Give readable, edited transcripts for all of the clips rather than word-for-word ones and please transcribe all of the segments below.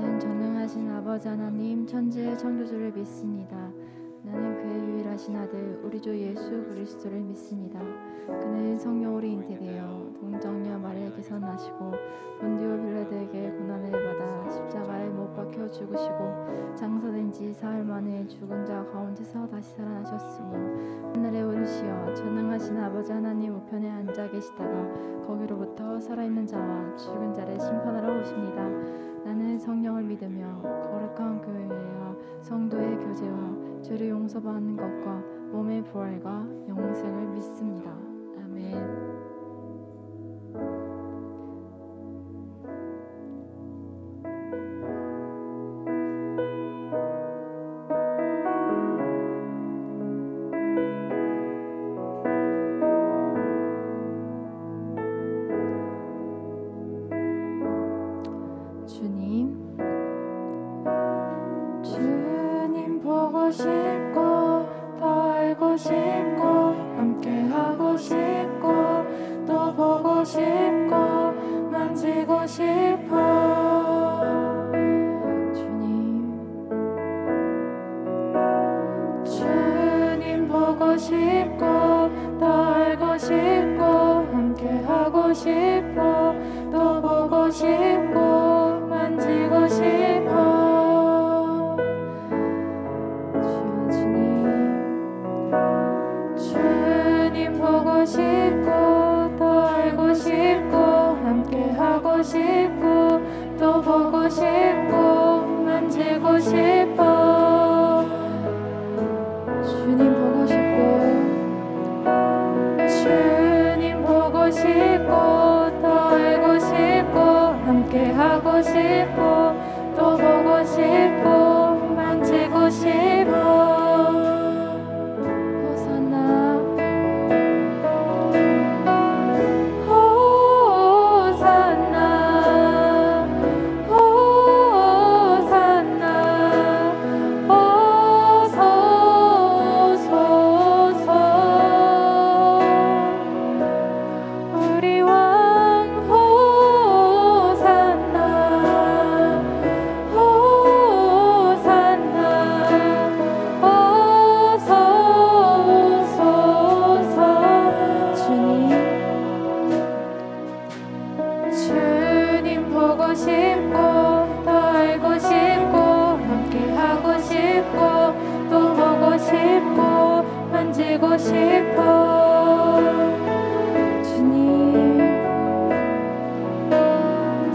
나는 전능하신 아버지 하나님 천지의 창조주를 믿습니다. 나는 그의 유일하신 아들 우리 주 예수 그리스도를 믿습니다. 그는 성령으로 잉태되어 동정녀 마리아에게서 나시고 본디오 빌라도에게 고난을 받아 십자가에 못 박혀 죽으시고 장사된 지 사흘 만에 죽은 자 가운데서 다시 살아나셨으며 하늘에 오르시어 전능하신 아버지 하나님 우편에 앉아 계시다가 거기로부터 살아있는 자와 죽은 자를 심판하러 오십니다. 나는 성령을 믿으며 거룩한 교회와 성도의 교제와 죄를 용서받는 것과 몸의 부활과 영생을 믿습니다. 아멘. 주님 보고 싶고 더 알고 싶고 함께 하고 싶고 또 보고 싶고 만지고 싶어. 주님 보고 싶고 더 알고 싶고 함께 하고 싶고 또 보고 싶고 만지고 싶어. 주님 보고 싶고 더 알고 싶고 함께 하고 싶고 또 보고 싶고 만지고 싶어. 주님 보고 싶고 주님 보고 싶고 더 알고 싶고 함께 하고 싶고 또 보고 싶고 만지고 싶어. 만지고 싶어.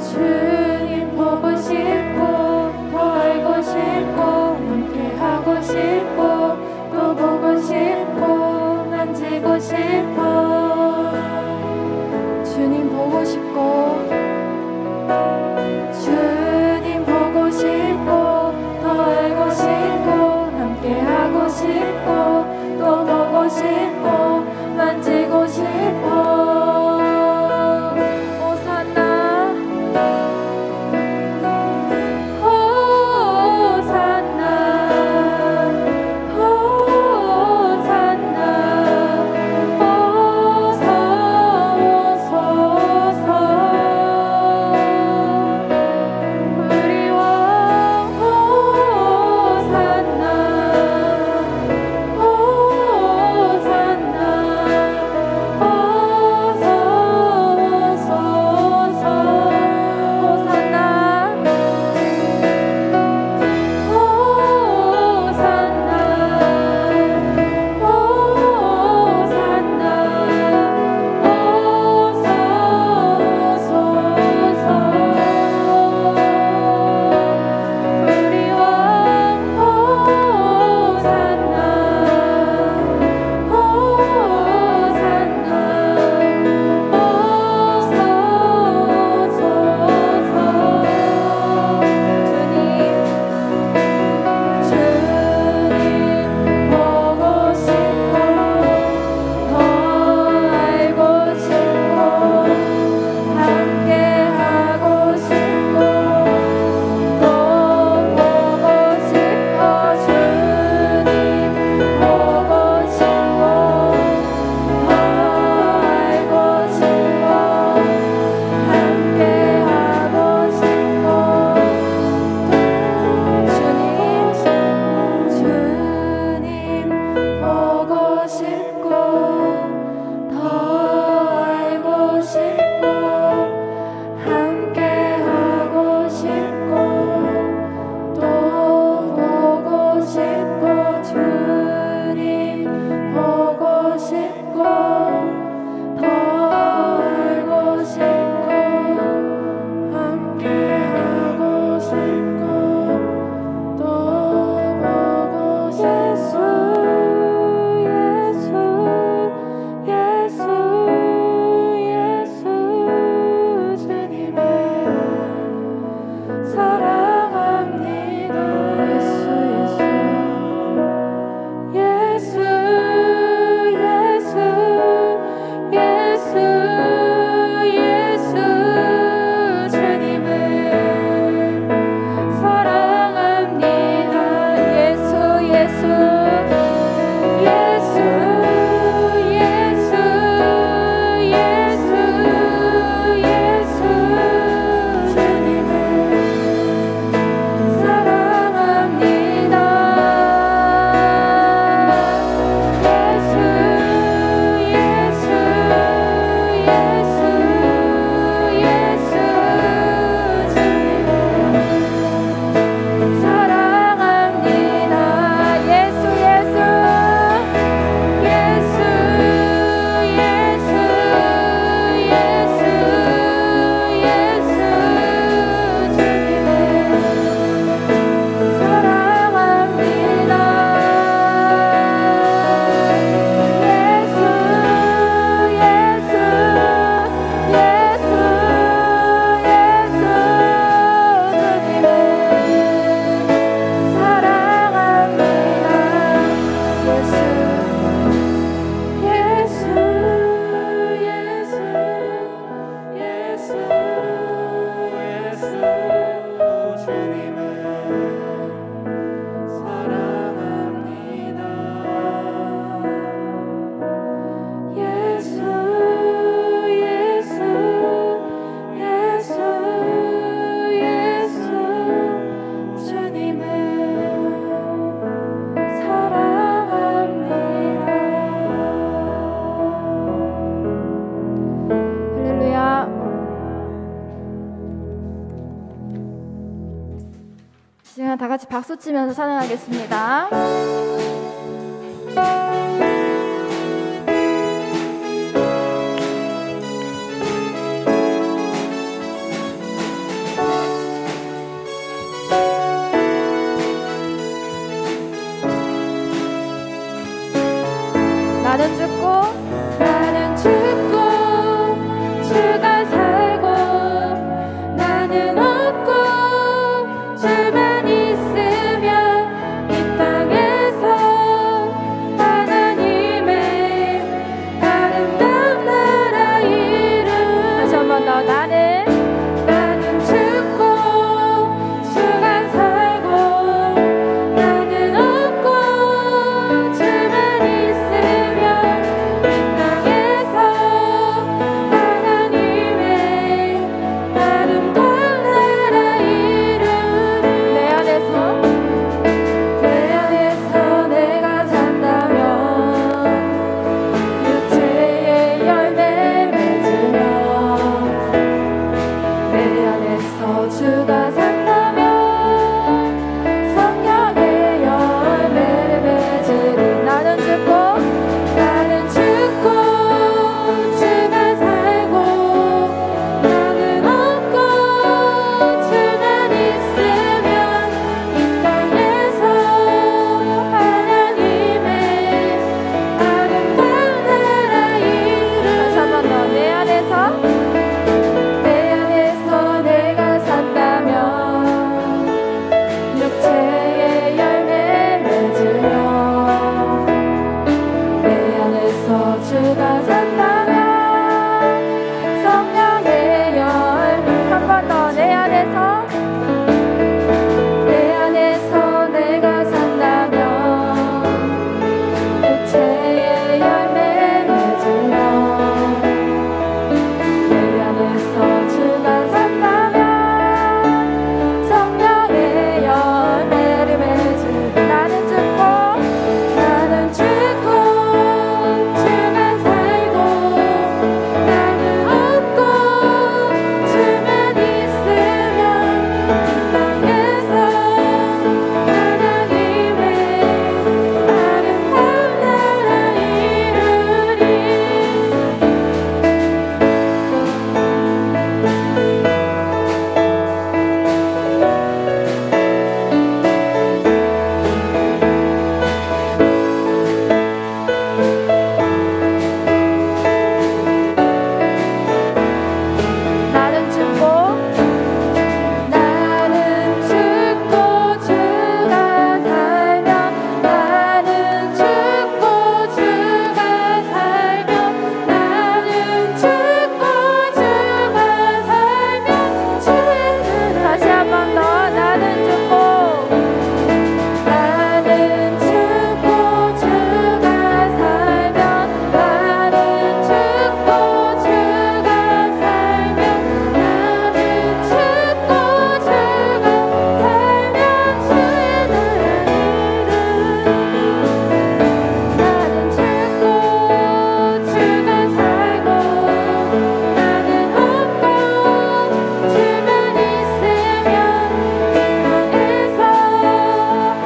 주님 보고 싶고 더 알고 싶고 함께 하고 싶고 또 보고 싶고 만지고 싶어. 주님 보고 싶고 주님 보고 싶고 더 알고 싶고 함께 하고 싶고 또 보고 싶고 만지고 싶어. 호산나 시간 다 같이 박수 치면서 찬양하겠습니다. 나는 죽고 주가 살고 나는 없고 주만 있으면 이 땅에서 하나님의 아름다운 나라 이룬 다시 한 번 더 나는 죽고 주가 살고 나는 없고 주만 있으면 주가 산다면 성령의 열매를 맺으리. 나는 죽고 주가 살고 나는 없고 주만 있으면 이 땅에서 하나님의 아름다운 나라 이루리. 다시 한 번 더 내 안에서 내가 산다면 육체의 열매 맺으며 내 안에서 주가 산다면 성령의 열매 한 번 더 내 안에서 내가 산다면 육체의 열매 맺으며 내 안에서 주가 산다면 성령의 열매를 맺으리. 나는 죽고 주가 살고 나는 없고 주만 있으면 이 땅에서 하나님의 아름다운 나라 이루리. 나는 죽고 주가 살면 나는 죽고 주가 살면 나는 죽고 주가 살면 주의 다시 한 번 더 나는 죽고 주가 살면 나는 죽고 주가 살면 나는 죽고 주가 살면 주의 나라 이루리. 나는 죽고 주가 살고 나는 없고 주만 있으면 이 땅에서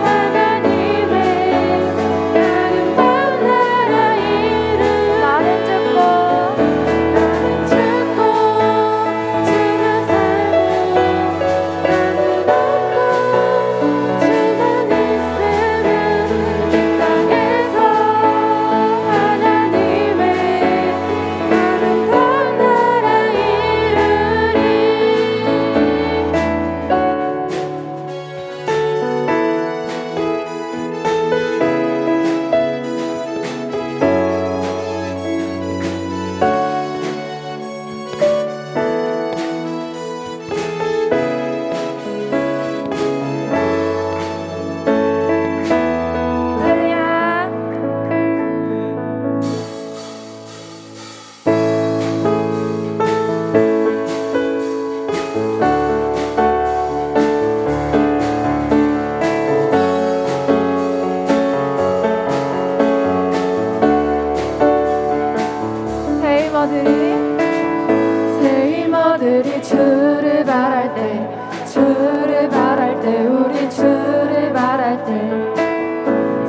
하나님의 아름다운 나라 이루리. 나는 죽고 주가 살고 나는 없고 주만 있으면 이 땅에서 하나님의 아름다운 나라 이루리. 할렐루야. 새 이모들이 주를 바랄 때 우리 주 때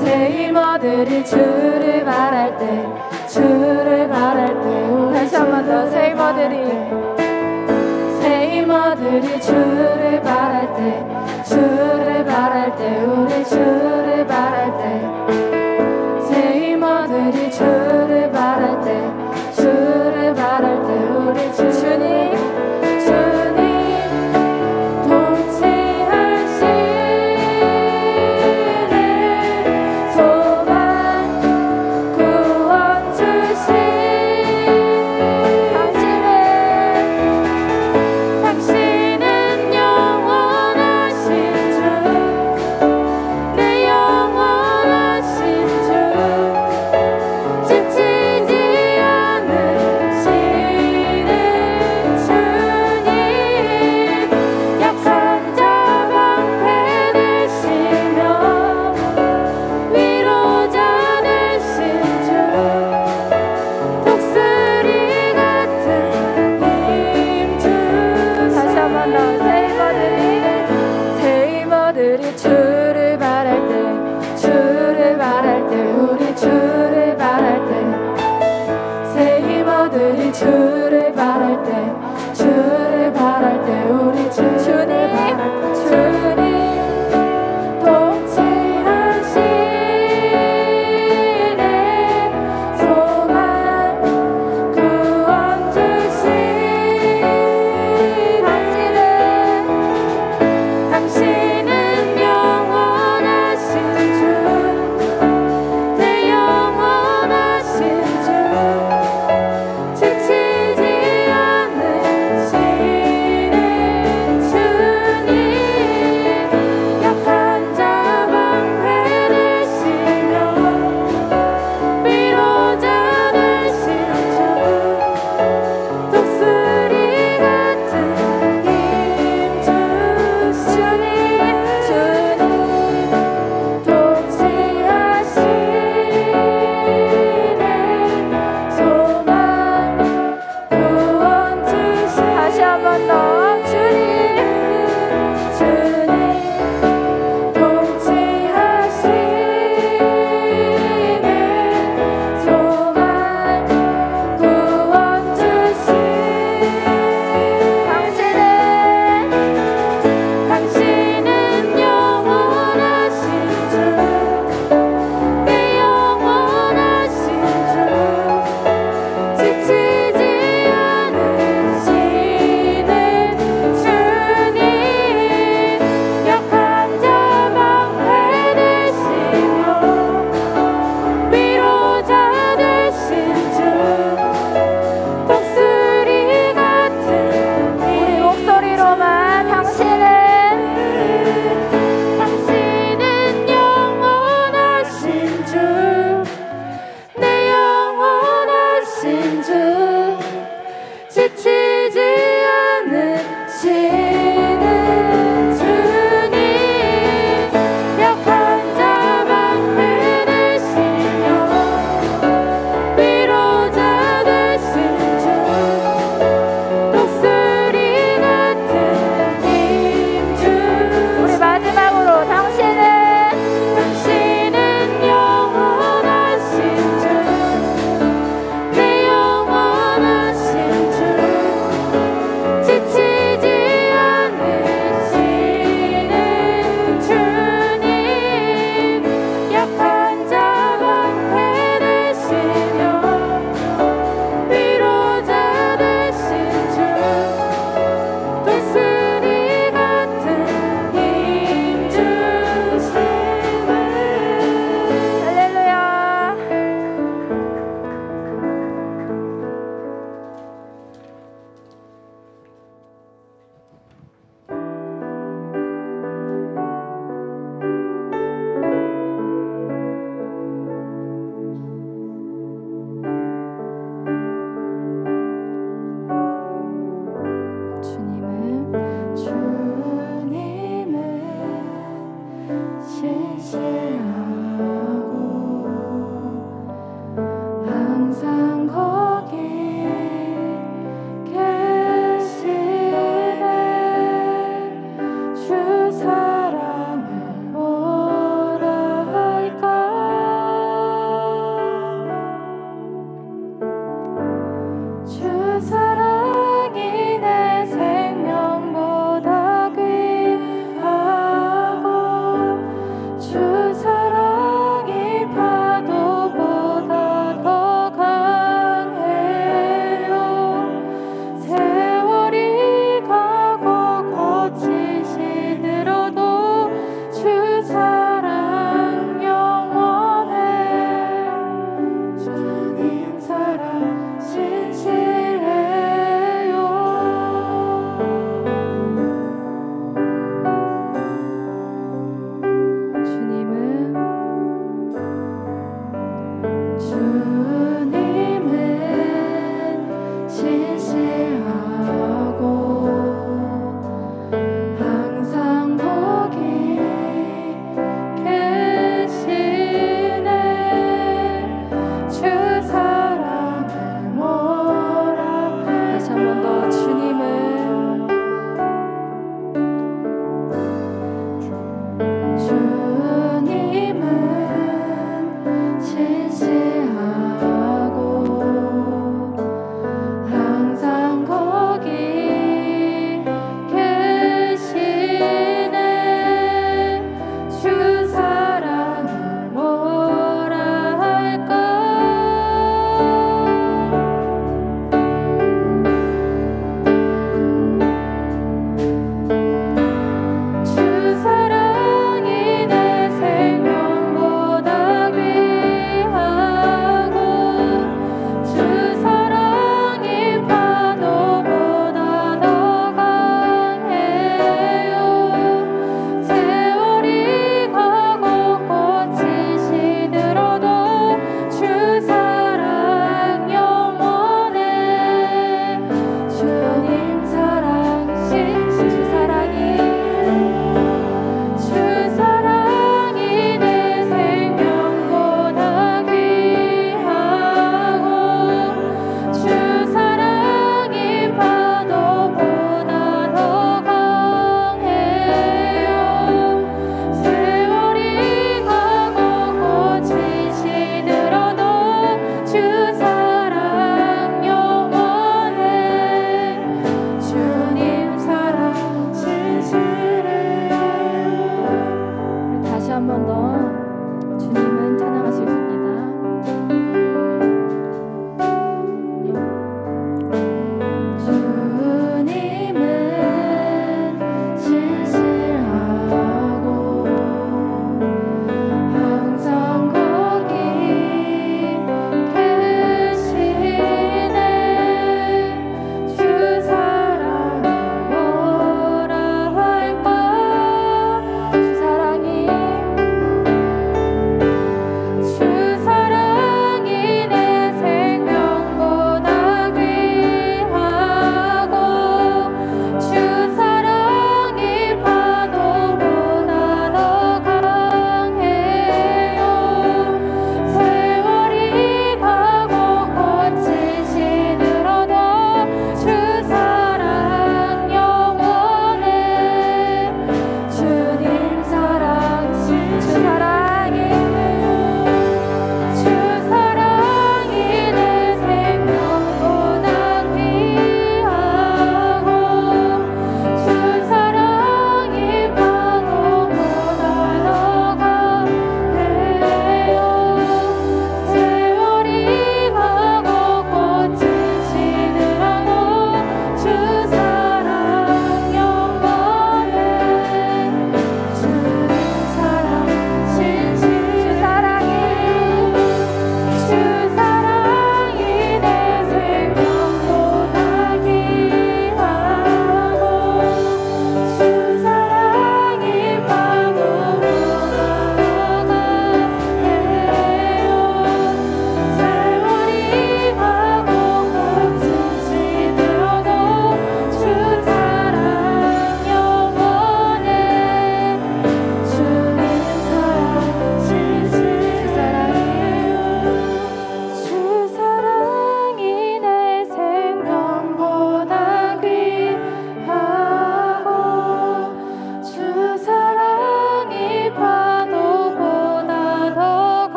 새 힘 얻으리 주를 바랄 때 주를 바랄 때 다시 한 번 더 새 힘 얻으리 새 힘 얻으리 주를 바랄 때 주를 바랄 때 우리 주를 바랄 때 새 힘 얻으리 주를 바랄 때 주를 바랄 때 우리 주님 당신은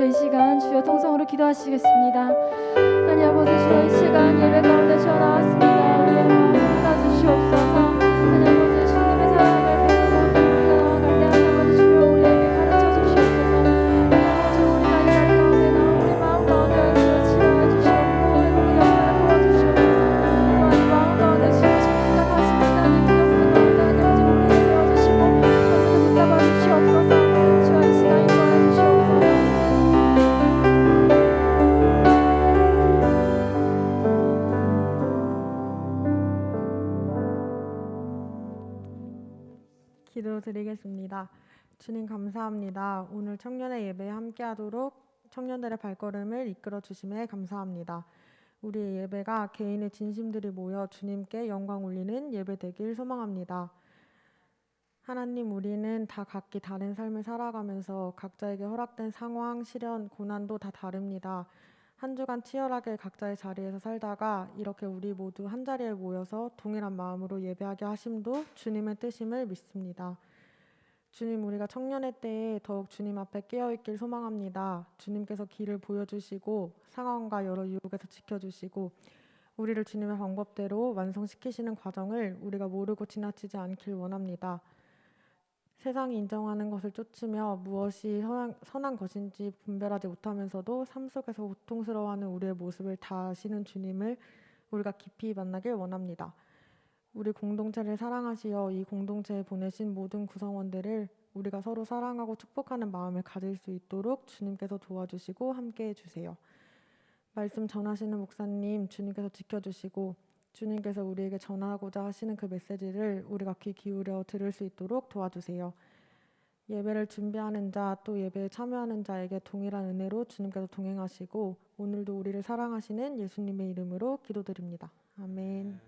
이 시간 주여 통성으로 기도하시겠습니다. 하나님 아버지, 주여 이 시간 예배 가운데 주여 나왔습니다. 우리의 마음을 받아주시옵소서. 하나님 아버지, 주님의 사랑을 배우고 우리가 나아갈 때 하나님 아버지 주여 우리에게 가르쳐 주시옵소서. 하나님 아버지, 우리가 이 자리 가운데 나와 우리 마음 가운데 주여 치유해 주시옵고 우리 역사를 풀어주시옵소서. 또한 이 마음 가운데 주여 주님과 다시 만나는 그 역사 가운데 하나님 아버지 우리를 세워주시고 하나님 붙잡아 주시옵소서. 주여 이 시간 인도해 주시옵소서. 기도드리겠습니다. 주님 감사합니다. 오늘 청년의 예배에 함께하도록 청년들의 발걸음을 이끌어 주심에 감사합니다. 우리의 예배가 개인의 진심들이 모여 주님께 영광 올리는 예배 되길 소망합니다. 하나님, 우리는 다 각기 다른 삶을 살아가면서 각자에게 허락된 상황, 시련, 고난도 다 다릅니다. 한 주간 치열하게 각자의 자리에서 살다가 이렇게 우리 모두 한자리에 모여서 동일한 마음으로 예배하게 하심도 주님의 뜻임을 믿습니다. 주님, 우리가 청년의 때에 더욱 주님 앞에 깨어있길 소망합니다. 주님께서 길을 보여주시고 상황과 여러 유혹에서 지켜주시고 우리를 주님의 방법대로 완성시키시는 과정을 우리가 모르고 지나치지 않길 원합니다. 세상이 인정하는 것을 쫓으며 무엇이 선한 것인지 분별하지 못하면서도 삶 속에서 고통스러워하는 우리의 모습을 다 아시는 주님을 우리가 깊이 만나길 원합니다. 우리 공동체를 사랑하시어 이 공동체에 보내신 모든 구성원들을 우리가 서로 사랑하고 축복하는 마음을 가질 수 있도록 주님께서 도와주시고 함께해 주세요. 말씀 전하시는 목사님 주님께서 지켜주시고 주님께서 우리에게 전하고자 하시는 그 메시지를 우리가 귀 기울여 들을 수 있도록 도와주세요. 예배를 준비하는 자, 또 예배에 참여하는 자에게 동일한 은혜로 주님께서 동행하시고 오늘도 우리를 사랑하시는 예수님의 이름으로 기도드립니다. 아멘.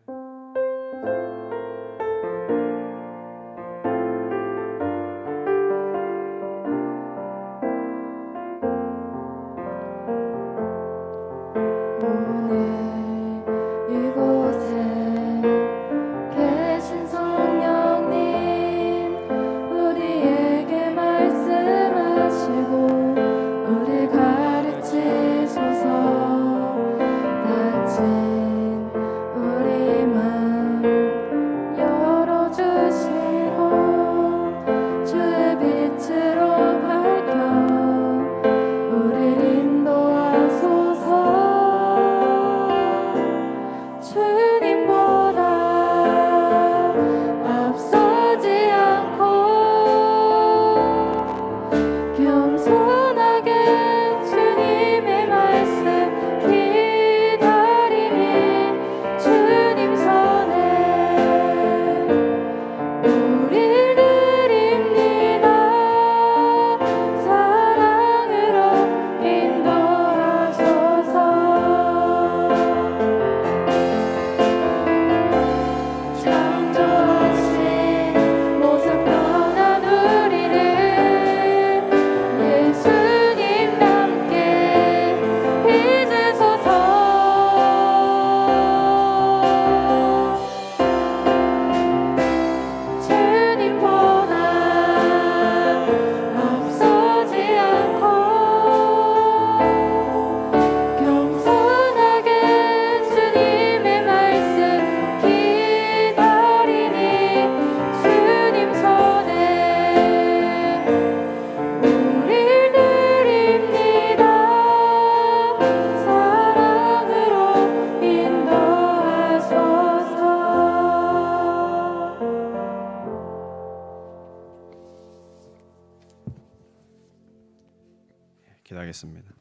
기도하겠습니다.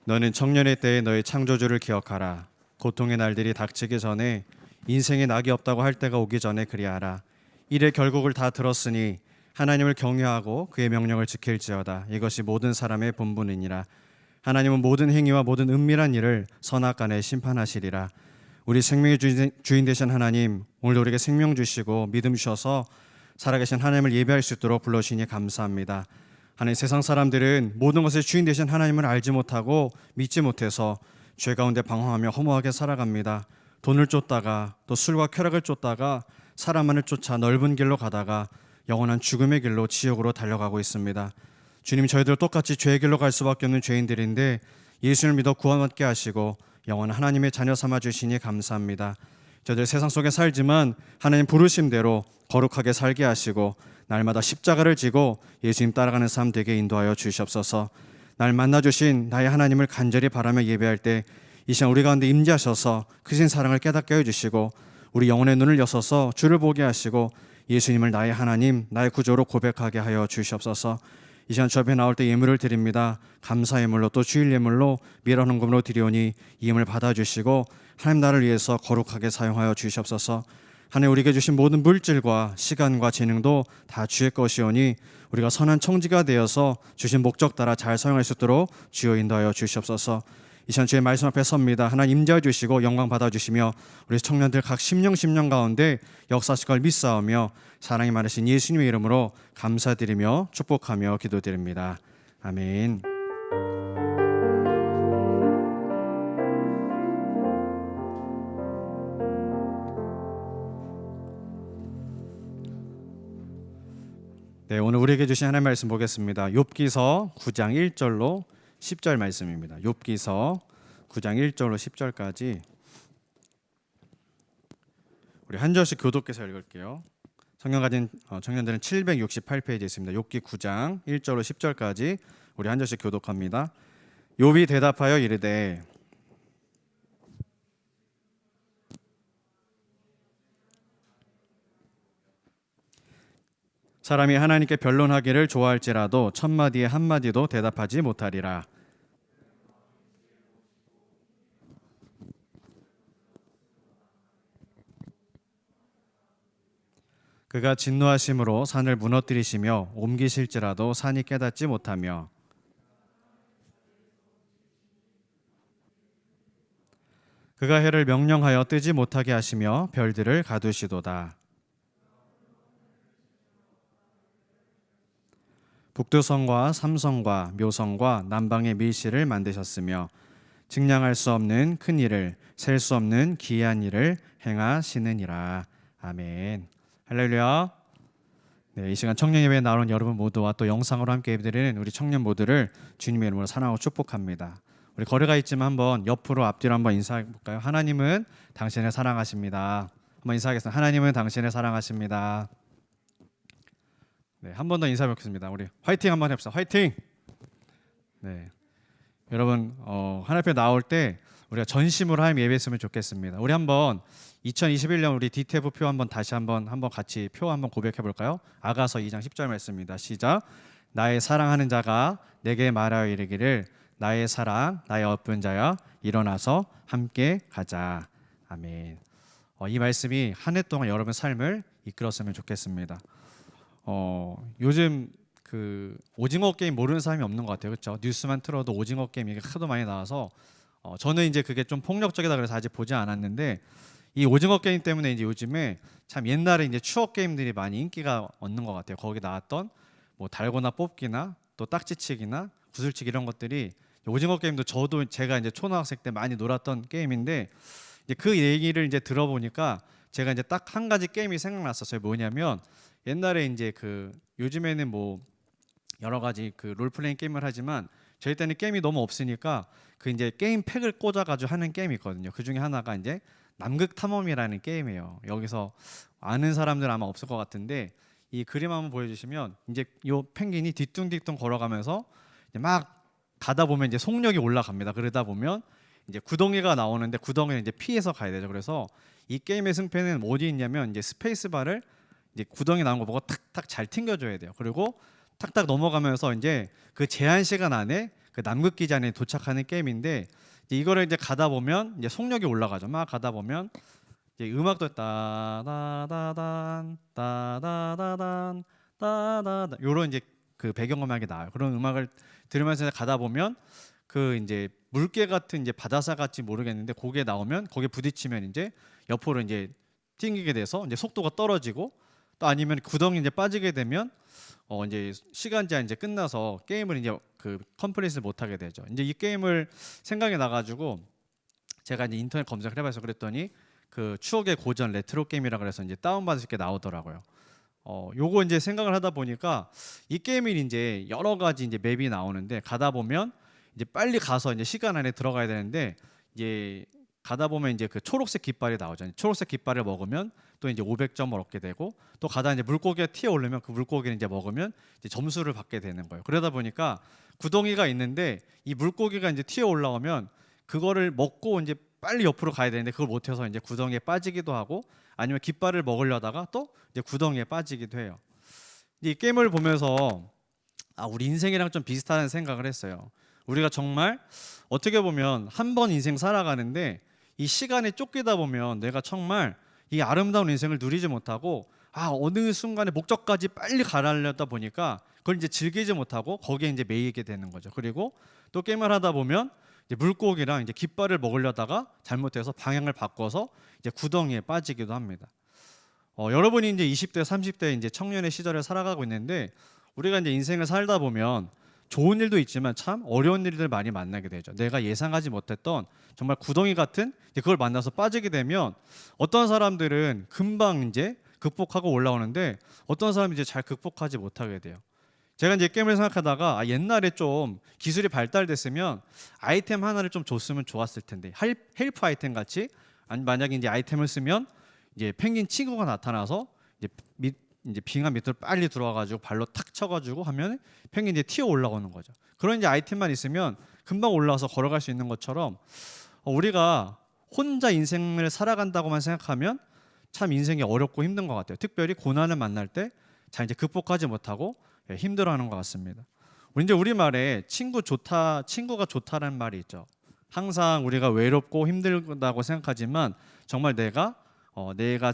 너는 청년의 때에 너의 창조주를 기억하라. 고통의 날들이 닥치기 전에 인생에 낙이 없다고 할 때가 오기 전에 그리하라. 일의 결국을 다 들었으니 하나님을 경외하고 그의 명령을 지킬지어다. 이것이 모든 사람의 본분이니라. 하나님은 모든 행위와 모든 은밀한 일을 선악간에 심판하시리라. 우리 생명의 주인 되신 하나님, 오늘도 우리에게 생명 주시고 믿음 주셔서 살아계신 하나님을 예배할 수 있도록 불러주시니 감사합니다. 하나님, 세상 사람들은 모든 것의 주인 되신 하나님을 알지 못하고 믿지 못해서 죄 가운데 방황하며 허무하게 살아갑니다. 돈을 쫓다가 또 술과 쾌락을 쫓다가 사람만을 쫓아 넓은 길로 가다가 영원한 죽음의 길로 지옥으로 달려가고 있습니다. 주님, 저희들 똑같이 죄의 길로 갈 수밖에 없는 죄인들인데 예수를 믿어 구원받게 하시고 영원한 하나님의 자녀 삼아 주시니 감사합니다. 저희들 세상 속에 살지만 하나님 부르심대로 거룩하게 살게 하시고 날마다 십자가를 지고 예수님 따라가는 삶 되게 인도하여 주시옵소서. 날 만나주신 나의 하나님을 간절히 바라며 예배할 때 이 시간 우리 가운데 임재하셔서 크신 사랑을 깨닫게 해주시고 우리 영혼의 눈을 여서서 주를 보게 하시고 예수님을 나의 하나님, 나의 구조로 고백하게 하여 주시옵소서. 이 시간 주 앞에 나올 때 예물을 드립니다. 감사 예물로 또 주일 예물로 미랄 헌금으로 드리오니 이 예물 받아주시고 하나님 나를 위해서 거룩하게 사용하여 주시옵소서. 하나님 우리에게 주신 모든 물질과 시간과 재능도 다 주의 것이오니 우리가 선한 청지가 되어서 주신 목적 따라 잘 사용할 수 있도록 주여 인도하여 주시옵소서. 이 시간 주의 말씀 앞에 섭니다. 하나님 임재해 주시고 영광 받아주시며 우리 청년들 각 심령 가운데 역사하실 걸 믿사오며 사랑이 많으신 예수님의 이름으로 감사드리며 축복하며 기도드립니다. 아멘. 네, 오늘 우리에게 주신 하나님의 말씀 보겠습니다. 욥기서 9장 1절로 10절 말씀입니다. 욥기서 9장 1절로 10절까지 우리 한 절씩 교독해서 읽을게요. 성경 가진 청년들은 768페이지에 있습니다. 욥기 9장 1절로 10절까지 우리 한 절씩 교독합니다. 욥이 대답하여 이르되 사람이 하나님께 변론하기를 좋아할지라도 천마디에 한마디도 대답하지 못하리라. 그가 진노하심으로 산을 무너뜨리시며 옮기실지라도 산이 깨닫지 못하며 그가 해를 명령하여 뜨지 못하게 하시며 별들을 가두시도다. 북두성과 삼성과 묘성과 남방의 밀실을 만드셨으며 증량할 수 없는 큰 일을 셀 수 없는 기이한 일을 행하시느니라. 아멘. 할렐루야. 네, 이 시간 청년 예배에 나오는 여러분 모두와 또 영상으로 함께 예배드리는 우리 청년 모두를 주님의 이름으로 사랑하고 축복합니다. 우리 거리가 있지만 한번 옆으로 앞뒤로 한번 인사해 볼까요? 하나님은 당신을 사랑하십니다. 한번 인사하겠습니다. 하나님은 당신을 사랑하십니다. 네, 한 번 더 인사해 보겠습니다. 우리 화이팅 한번 해봅시다. 화이팅. 네, 여러분 하나님 앞에 나올 때 우리가 전심으로 하나님 예배했으면 좋겠습니다. 우리 한번 2021년 우리 디테브 표 한번 다시 한번 같이 표 한번 고백해 볼까요? 아가서 2장 10절 말씀입니다. 시작. 나의 사랑하는 자가 내게 말하여 이르기를 나의 사랑 나의 어떤 자야 일어나서 함께 가자. 아멘. 이 말씀이 한 해 동안 여러분 삶을 이끌었으면 좋겠습니다. 요즘 그 오징어 게임 모르는 사람이 없는 것 같아요. 그렇죠? 뉴스만 틀어도 오징어 게임 얘기가 하도 많이 나와서 저는 이제 그게 좀 폭력적이다 그래서 아직 보지 않았는데 이 오징어 게임 때문에 이제 요즘에 참 옛날에 이제 추억 게임들이 많이 인기가 얻는 것 같아요. 거기 나왔던 뭐 달고나 뽑기나 또 딱지치기나 구슬치기 이런 것들이 오징어 게임도 저도 제가 이제 초등학생 때 많이 놀았던 게임인데 이제 그 얘기를 이제 들어보니까 제가 이제 딱 한 가지 게임이 생각났었어요. 뭐냐면 옛날에 이제 그 요즘에는 뭐 여러 가지 그 롤플레잉 게임을 하지만 저희 때는 게임이 너무 없으니까 그 이제 게임 팩을 꽂아가지고 하는 게임이 있거든요. 그 중에 하나가 이제 남극 탐험이라는 게임이에요. 여기서 아는 사람들 아마 없을 것 같은데 이 그림 한번 보여주시면 이제 요 펭귄이 뒤뚱뒤뚱 걸어가면서 이제 막 가다 보면 이제 속력이 올라갑니다. 그러다 보면 이제 구덩이가 나오는데 구덩이를 이제 피해서 가야 되죠. 그래서 이 게임의 승패는 어디 있냐면 이제 스페이스 바를 이제 구덩이 나온 거 보고 탁탁 잘 튕겨줘야 돼요. 그리고 탁탁 넘어가면서 이제 그 제한 시간 안에 그 남극 기지에 도착하는 게임인데 이제 이거를 이제 가다 보면 이제 속력이 올라가죠. 막 가다 보면 이제 음악도 따다다단 따다다단 따다다 요런 이제 그 배경음악이 나와요. 그런 음악을 들으면서 가다 보면 그 이제 물개 같은 이제 바다사 같이 모르겠는데 거기에 나오면 거기에 부딪히면 이제 옆으로 이제 튕기게 돼서 이제 속도가 떨어지고 또 아니면 구덩이 이제 빠지게 되면 이제 시간 제한 이제 끝나서 게임을 이제 그 컴플릿을 못 하게 되죠. 이제 이 게임을 생각이 나가지고 제가 이제 인터넷 검색을 해봐서 그랬더니 그 추억의 고전 레트로 게임이라 그래서 이제 다운 받을 게 나오더라고요. 요거 이제 생각을 하다 보니까 이 게임이 이제 여러 가지 이제 맵이 나오는데 가다 보면 이제 빨리 가서 이제 시간 안에 들어가야 되는데 이제 가다 보면 이제 그 초록색 깃발이 나오잖아요. 초록색 깃발을 먹으면 또 이제 500점을 얻게 되고 또 가다 이제 물고기가 튀어 오르면 그 물고기를 이제 먹으면 이제 점수를 받게 되는 거예요. 그러다 보니까 구덩이가 있는데 이 물고기가 이제 튀어 올라오면 그거를 먹고 이제 빨리 옆으로 가야 되는데 그걸 못해서 이제 구덩이에 빠지기도 하고 아니면 깃발을 먹으려다가 또 이제 구덩이에 빠지기도 해요. 이 게임을 보면서 우리 인생이랑 좀 비슷하다는 생각을 했어요. 우리가 정말 어떻게 보면 한 번 인생 살아가는데 이 시간에 쫓기다 보면 내가 정말 이 아름다운 인생을 누리지 못하고 어느 순간에 목적까지 빨리 가려다 보니까 그걸 이제 즐기지 못하고 거기에 이제 매이게 되는 거죠. 그리고 또 게임을 하다 보면 이제 물고기랑 이제 깃발을 먹으려다가 잘못해서 방향을 바꿔서 이제 구덩이에 빠지기도 합니다. 여러분이 이제 20대, 30대 이제 청년의 시절을 살아가고 있는데 우리가 이제 인생을 살다 보면 좋은 일도 있지만 참 어려운 일들 많이 만나게 되죠. 내가 예상하지 못했던 정말 구덩이 같은 그걸 만나서 빠지게 되면 어떤 사람들은 금방 이제 극복하고 올라오는데 어떤 사람이 이제 잘 극복하지 못하게 돼요. 제가 이제 게임을 생각하다가 옛날에 좀 기술이 발달됐으면 아이템 하나를 좀 줬으면 좋았을 텐데 헬프 아이템 같이 아니 만약에 이제 아이템을 쓰면 이제 펭귄 친구가 나타나서 이제 빙하 밑으로 빨리 들어와가지고 발로 탁 쳐가지고 하면 펭귄이 이제 튀어 올라오는 거죠. 그런 이제 아이템만 있으면 금방 올라와서 걸어갈 수 있는 것처럼 우리가 혼자 인생을 살아간다고만 생각하면 참 인생이 어렵고 힘든 것 같아요. 특별히 고난을 만날 때 잘 이제 극복하지 못하고 힘들어하는 것 같습니다. 이제 우리말에 친구가 좋다라는 말이 있죠. 항상 우리가 외롭고 힘들다고 생각하지만 정말 내가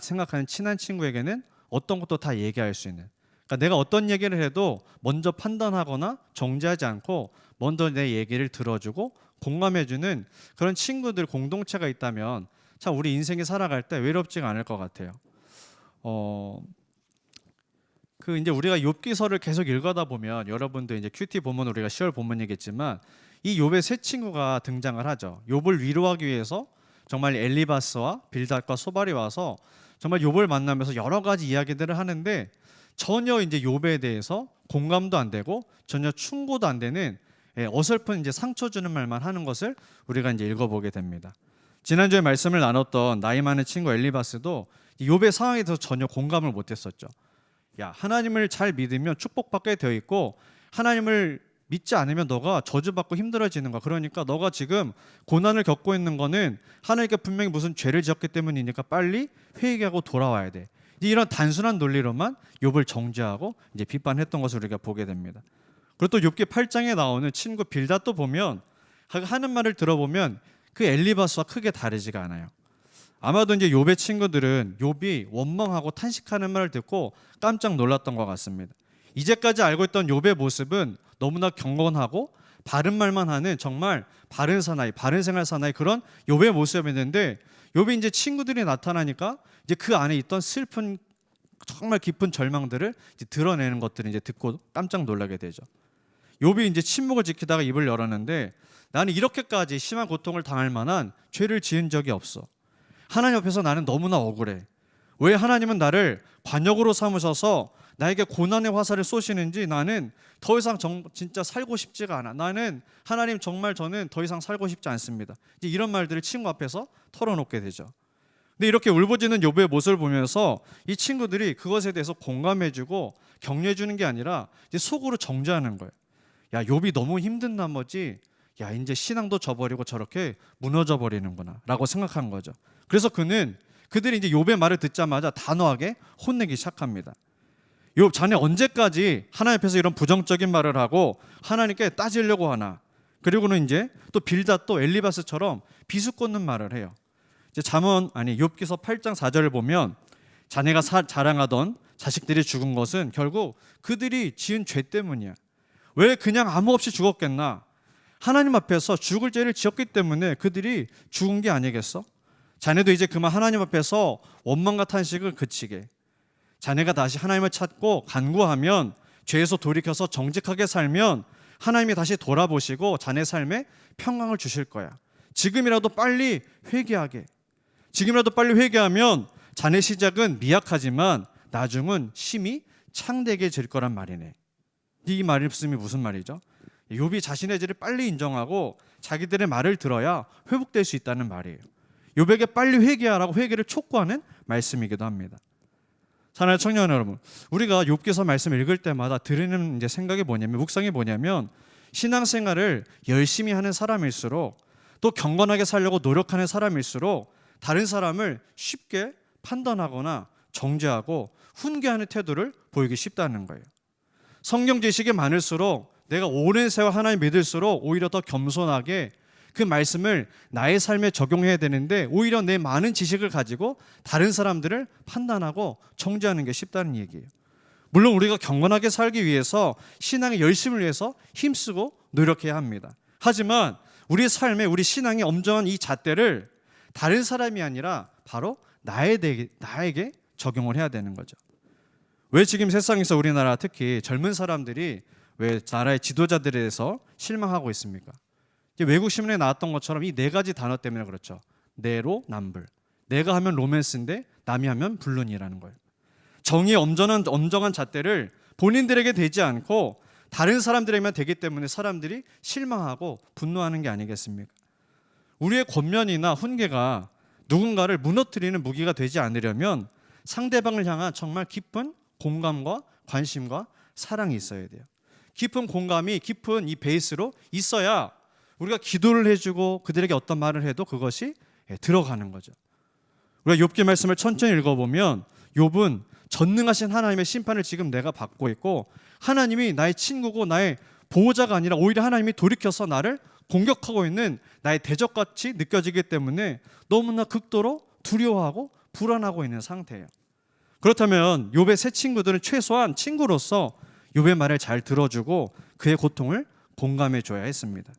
생각하는 친한 친구에게는 어떤 것도 다 얘기할 수 있는. 그러니까 내가 어떤 얘기를 해도 먼저 판단하거나 정죄하지 않고 먼저 내 얘기를 들어주고 공감해주는 그런 친구들 공동체가 있다면 참 우리 인생이 살아갈 때 외롭지가 않을 것 같아요. 그 이제 우리가 욥기서를 계속 읽어다 보면 여러분도 이제 큐티 본문 우리가 10월 본문이겠지만 이 욥의 세 친구가 등장을 하죠. 욥을 위로하기 위해서 정말 엘리바스와 빌닷과 소발이 와서 정말 욥을 만나면서 여러 가지 이야기들을 하는데 전혀 이제 욥에 대해서 공감도 안 되고 전혀 충고도 안 되는 어설픈 이제 상처 주는 말만 하는 것을 우리가 이제 읽어보게 됩니다. 지난주에 말씀을 나눴던 나이 많은 친구 엘리바스도 욥의 상황에 대해서 전혀 공감을 못했었죠. 하나님을 잘 믿으면 축복받게 되어 있고 하나님을 믿지 않으면 너가 저주받고 힘들어지는 거야. 그러니까 너가 지금 고난을 겪고 있는 거는 하나님께 분명히 무슨 죄를 지었기 때문이니까 빨리 회개하고 돌아와야 돼. 이런 단순한 논리로만 욥을 정죄하고 이제 비판했던 것을 우리가 보게 됩니다. 그리고 또 욥기 8장에 나오는 친구 빌닷도 보면 하는 말을 들어보면 그 엘리바스와 크게 다르지가 않아요. 아마도 이제 욥의 친구들은 욥이 원망하고 탄식하는 말을 듣고 깜짝 놀랐던 것 같습니다. 이제까지 알고 있던 욥의 모습은 너무나 경건하고 바른 말만 하는 정말 바른 사나이, 바른 생활 사나이 그런 욥의 모습이었는데 욥이 이제 친구들이 나타나니까 이제 그 안에 있던 슬픈 정말 깊은 절망들을 이제 드러내는 것들을 이제 듣고 깜짝 놀라게 되죠. 욥이 이제 침묵을 지키다가 입을 열었는데 나는 이렇게까지 심한 고통을 당할 만한 죄를 지은 적이 없어. 하나님 앞에서 나는 너무나 억울해. 왜 하나님은 나를 관역으로 삼으셔서 나에게 고난의 화살을 쏘시는지 나는 더 이상 진짜 살고 싶지가 않아. 나는 하나님 정말 저는 더 이상 살고 싶지 않습니다. 이제 이런 말들을 친구 앞에서 털어놓게 되죠. 근데 이렇게 울부짖는 욥의 모습을 보면서 이 친구들이 그것에 대해서 공감해주고 격려해주는 게 아니라 이제 속으로 정죄하는 거예요. 욥이 너무 힘든 나머지 이제 신앙도 저버리고 저렇게 무너져 버리는구나 라고 생각한 거죠. 그래서 그들이 이제 욥의 말을 듣자마자 단호하게 혼내기 시작합니다. 욥 자네 언제까지 하나님 앞에서 이런 부정적인 말을 하고 하나님께 따지려고 하나. 그리고는 이제 또 빌닷도 엘리바스처럼 비수꽂는 말을 해요. 이제 욥기서 8장 4절을 보면 자네가 자랑하던 자식들이 죽은 것은 결국 그들이 지은 죄 때문이야. 왜 그냥 아무 없이 죽었겠나? 하나님 앞에서 죽을 죄를 지었기 때문에 그들이 죽은 게 아니겠어? 자네도 이제 그만 하나님 앞에서 원망과 탄식을 그치게. 자네가 다시 하나님을 찾고 간구하면 죄에서 돌이켜서 정직하게 살면 하나님이 다시 돌아보시고 자네 삶에 평강을 주실 거야. 지금이라도 빨리 회개하게. 지금이라도 빨리 회개하면 자네 시작은 미약하지만 나중은 심히 창대게 질 거란 말이네. 이 말씀이 무슨 말이죠? 욥이 자신의 죄를 빨리 인정하고 자기들의 말을 들어야 회복될 수 있다는 말이에요. 욥에게 빨리 회개하라고 회개를 촉구하는 말씀이기도 합니다. 사랑하는 청년 여러분, 우리가 욥기서 말씀 읽을 때마다 드리는 이제 생각이 뭐냐면, 묵상이 뭐냐면, 신앙생활을 열심히 하는 사람일수록, 또 경건하게 살려고 노력하는 사람일수록 다른 사람을 쉽게 판단하거나 정죄하고 훈계하는 태도를 보이기 쉽다는 거예요. 성경 지식이 많을수록, 내가 오랜 세월 하나님 믿을수록 오히려 더 겸손하게 그 말씀을 나의 삶에 적용해야 되는데, 오히려 내 많은 지식을 가지고 다른 사람들을 판단하고 정죄하는 게 쉽다는 얘기예요. 물론 우리가 경건하게 살기 위해서 신앙의 열심을 위해서 힘쓰고 노력해야 합니다. 하지만 우리 삶에, 우리 신앙의 엄정한 이 잣대를 다른 사람이 아니라 바로 나에게 적용을 해야 되는 거죠. 왜 지금 세상에서 우리나라 특히 젊은 사람들이 왜 나라의 지도자들에 대해서 실망하고 있습니까? 외국 신문에 나왔던 것처럼 이 네 가지 단어 때문에 그렇죠. 내로남불. 내가 하면 로맨스인데 남이 하면 불륜이라는 거예요. 정의의 엄정한 잣대를 본인들에게 되지 않고 다른 사람들에게만 되기 때문에 사람들이 실망하고 분노하는 게 아니겠습니까? 우리의 권면이나 훈계가 누군가를 무너뜨리는 무기가 되지 않으려면 상대방을 향한 정말 깊은 공감과 관심과 사랑이 있어야 돼요. 깊은 공감이 깊은 이 베이스로 있어야 우리가 기도를 해주고 그들에게 어떤 말을 해도 그것이 들어가는 거죠. 우리가 욥기 말씀을 천천히 읽어보면 욥은 전능하신 하나님의 심판을 지금 내가 받고 있고, 하나님이 나의 친구고 나의 보호자가 아니라 오히려 하나님이 돌이켜서 나를 공격하고 있는 나의 대적같이 느껴지기 때문에 너무나 극도로 두려워하고 불안하고 있는 상태예요. 그렇다면 욥의 새 친구들은 최소한 친구로서 욥의 말을 잘 들어주고 그의 고통을 공감해 줘야 했습니다.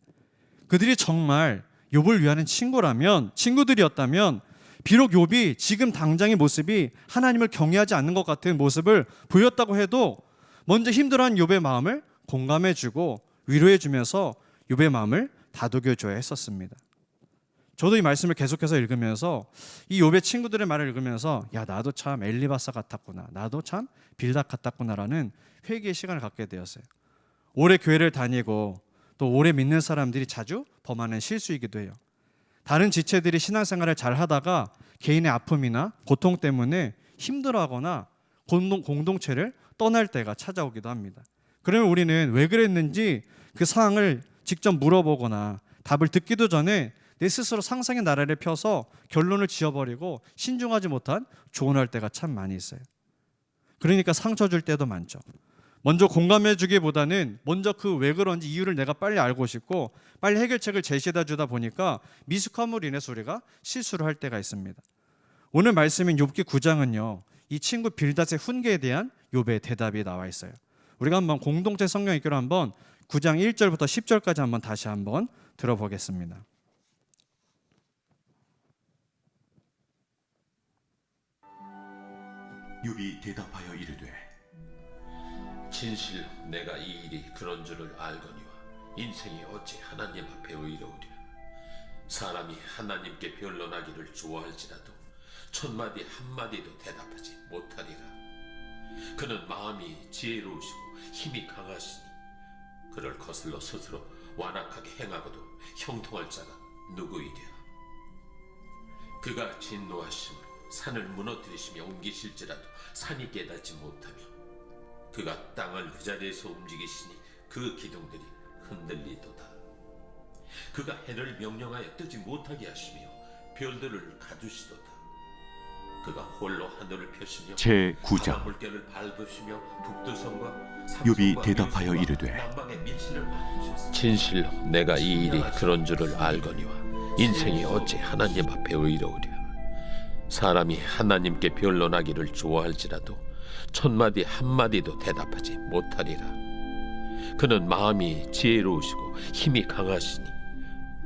그들이 정말 욥을 위하는 친구들이었다면 비록 욥이 지금 당장의 모습이 하나님을 경외하지 않는 것 같은 모습을 보였다고 해도 먼저 힘들어하는 욥의 마음을 공감해 주고 위로해 주면서 욥의 마음을 다독여 줘야 했었습니다. 저도 이 말씀을 계속해서 읽으면서 이 욥의 친구들의 말을 읽으면서, 야, 나도 참 엘리바사 같았구나, 나도 참 빌닷 같았구나라는 회개의 시간을 갖게 되었어요. 오래 교회를 다니고 또 오래 믿는 사람들이 자주 범하는 실수이기도 해요. 다른 지체들이 신앙생활을 잘 하다가 개인의 아픔이나 고통 때문에 힘들어하거나 공동체를 떠날 때가 찾아오기도 합니다. 그러면 우리는 왜 그랬는지 그 상황을 직접 물어보거나 답을 듣기도 전에 내 스스로 상상의 나래를 펴서 결론을 지어버리고 신중하지 못한 조언할 때가 참 많이 있어요. 그러니까 상처 줄 때도 많죠. 먼저 공감해 주기보다는 먼저 그 왜 그런지 이유를 내가 빨리 알고 싶고 빨리 해결책을 제시해 주다 보니까 미숙함으로 인해서 우리가 실수를 할 때가 있습니다. 오늘 말씀인 욥기 9장은요, 이 친구 빌닷의 훈계에 대한 욥의 대답이 나와 있어요. 우리가 한번 공동체 성경 읽기로 한번 9장 1절부터 10절까지 한번 다시 한번 들어보겠습니다. 욥이 대답하여 이르되, 진실 내가 이 일이 그런 줄을 알거니와 인생이 어찌 하나님 앞에 의로우랴. 사람이 하나님께 변론하기를 좋아할지라도 첫마디 한마디도 대답하지 못하리라. 그는 마음이 지혜로우시고 힘이 강하시니 그를 거슬러 스스로 완악하게 행하고도 형통할 자가 누구이랴. 그가 진노하심으로 산을 무너뜨리시며 옮기실지라도 산이 깨닫지 못하며 그가 땅을 그 자리에서 움직이시니 그 기둥들이 흔들리도다. 그가 해를 명령하여 뜨지 못하게 하시며 별들을 가두시도다. 그가 홀로 하늘을 펴시며 제9장 물결을 밟으시며 북두성과 욥이 대답하여 이르되, 남방의 밀실을 만드셨으니 진실로 내가 이 일이 그런 줄을 알거니와 인생이 어찌 하나님 앞에 의로우랴. 사람이 하나님께 변론하기를 좋아할지라도 첫마디 한마디도 대답하지 못하리라. 그는 마음이 지혜로우시고 힘이 강하시니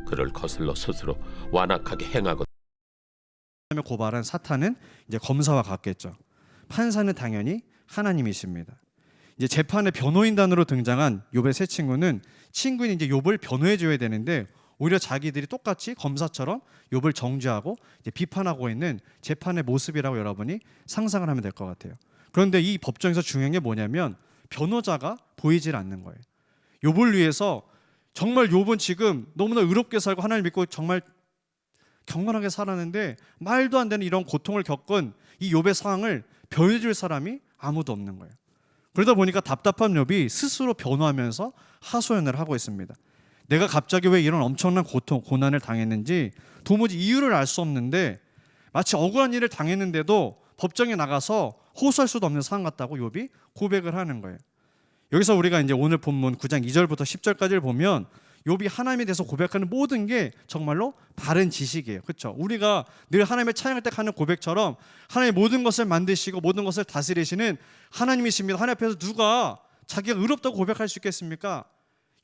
그를 거슬러 스스로 완악하게 행하고 고발한 사탄은 이제 검사와 같겠죠. 판사는 당연히 하나님이십니다. 이제 재판의 변호인단으로 등장한 욥의 세 친구는 친구인 이제 욥을 변호해 줘야 되는데 오히려 자기들이 똑같이 검사처럼 욥을 정죄하고 이제 비판하고 있는 재판의 모습이라고 여러분이 상상을 하면 될 것 같아요. 그런데 이 법정에서 중요한 게 뭐냐면 변호자가 보이질 않는 거예요. 욥을 위해서 정말 욥은 지금 너무나 의롭게 살고 하나님을 믿고 정말 경건하게 살았는데 말도 안 되는 이런 고통을 겪은 이 욥의 상황을 변해줄 사람이 아무도 없는 거예요. 그러다 보니까 답답한 욥이 스스로 변호하면서 하소연을 하고 있습니다. 내가 갑자기 왜 이런 엄청난 고통, 고난을 당했는지 도무지 이유를 알 수 없는데 마치 억울한 일을 당했는데도 법정에 나가서 호소할 수도 없는 상황 같다고 욥이 고백을 하는 거예요. 여기서 우리가 이제 오늘 본문 9장 2절부터 10절까지를 보면 욥이 하나님에 대해서 고백하는 모든 게 정말로 바른 지식이에요. 그렇죠? 우리가 늘 하나님을 찬양할 때 하는 고백처럼 하나님 모든 것을 만드시고 모든 것을 다스리시는 하나님이십니다. 하나님 앞에서 누가 자기가 의롭다고 고백할 수 있겠습니까?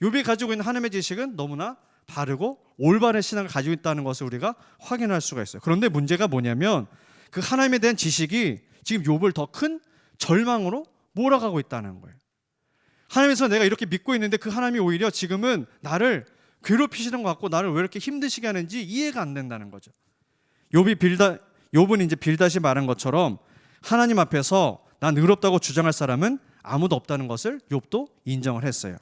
욥이 가지고 있는 하나님의 지식은 너무나 바르고 올바른 신앙을 가지고 있다는 것을 우리가 확인할 수가 있어요. 그런데 문제가 뭐냐면 그 하나님에 대한 지식이 지금 욥을 더 큰 절망으로 몰아가고 있다는 거예요. 하나님에서 내가 이렇게 믿고 있는데 그 하나님이 오히려 지금은 나를 괴롭히시는 것 같고 나를 왜 이렇게 힘드시게 하는지 이해가 안 된다는 거죠. 욥은 이제 빌닷이 말한 것처럼 하나님 앞에서 난 의롭다고 주장할 사람은 아무도 없다는 것을 욥도 인정을 했어요.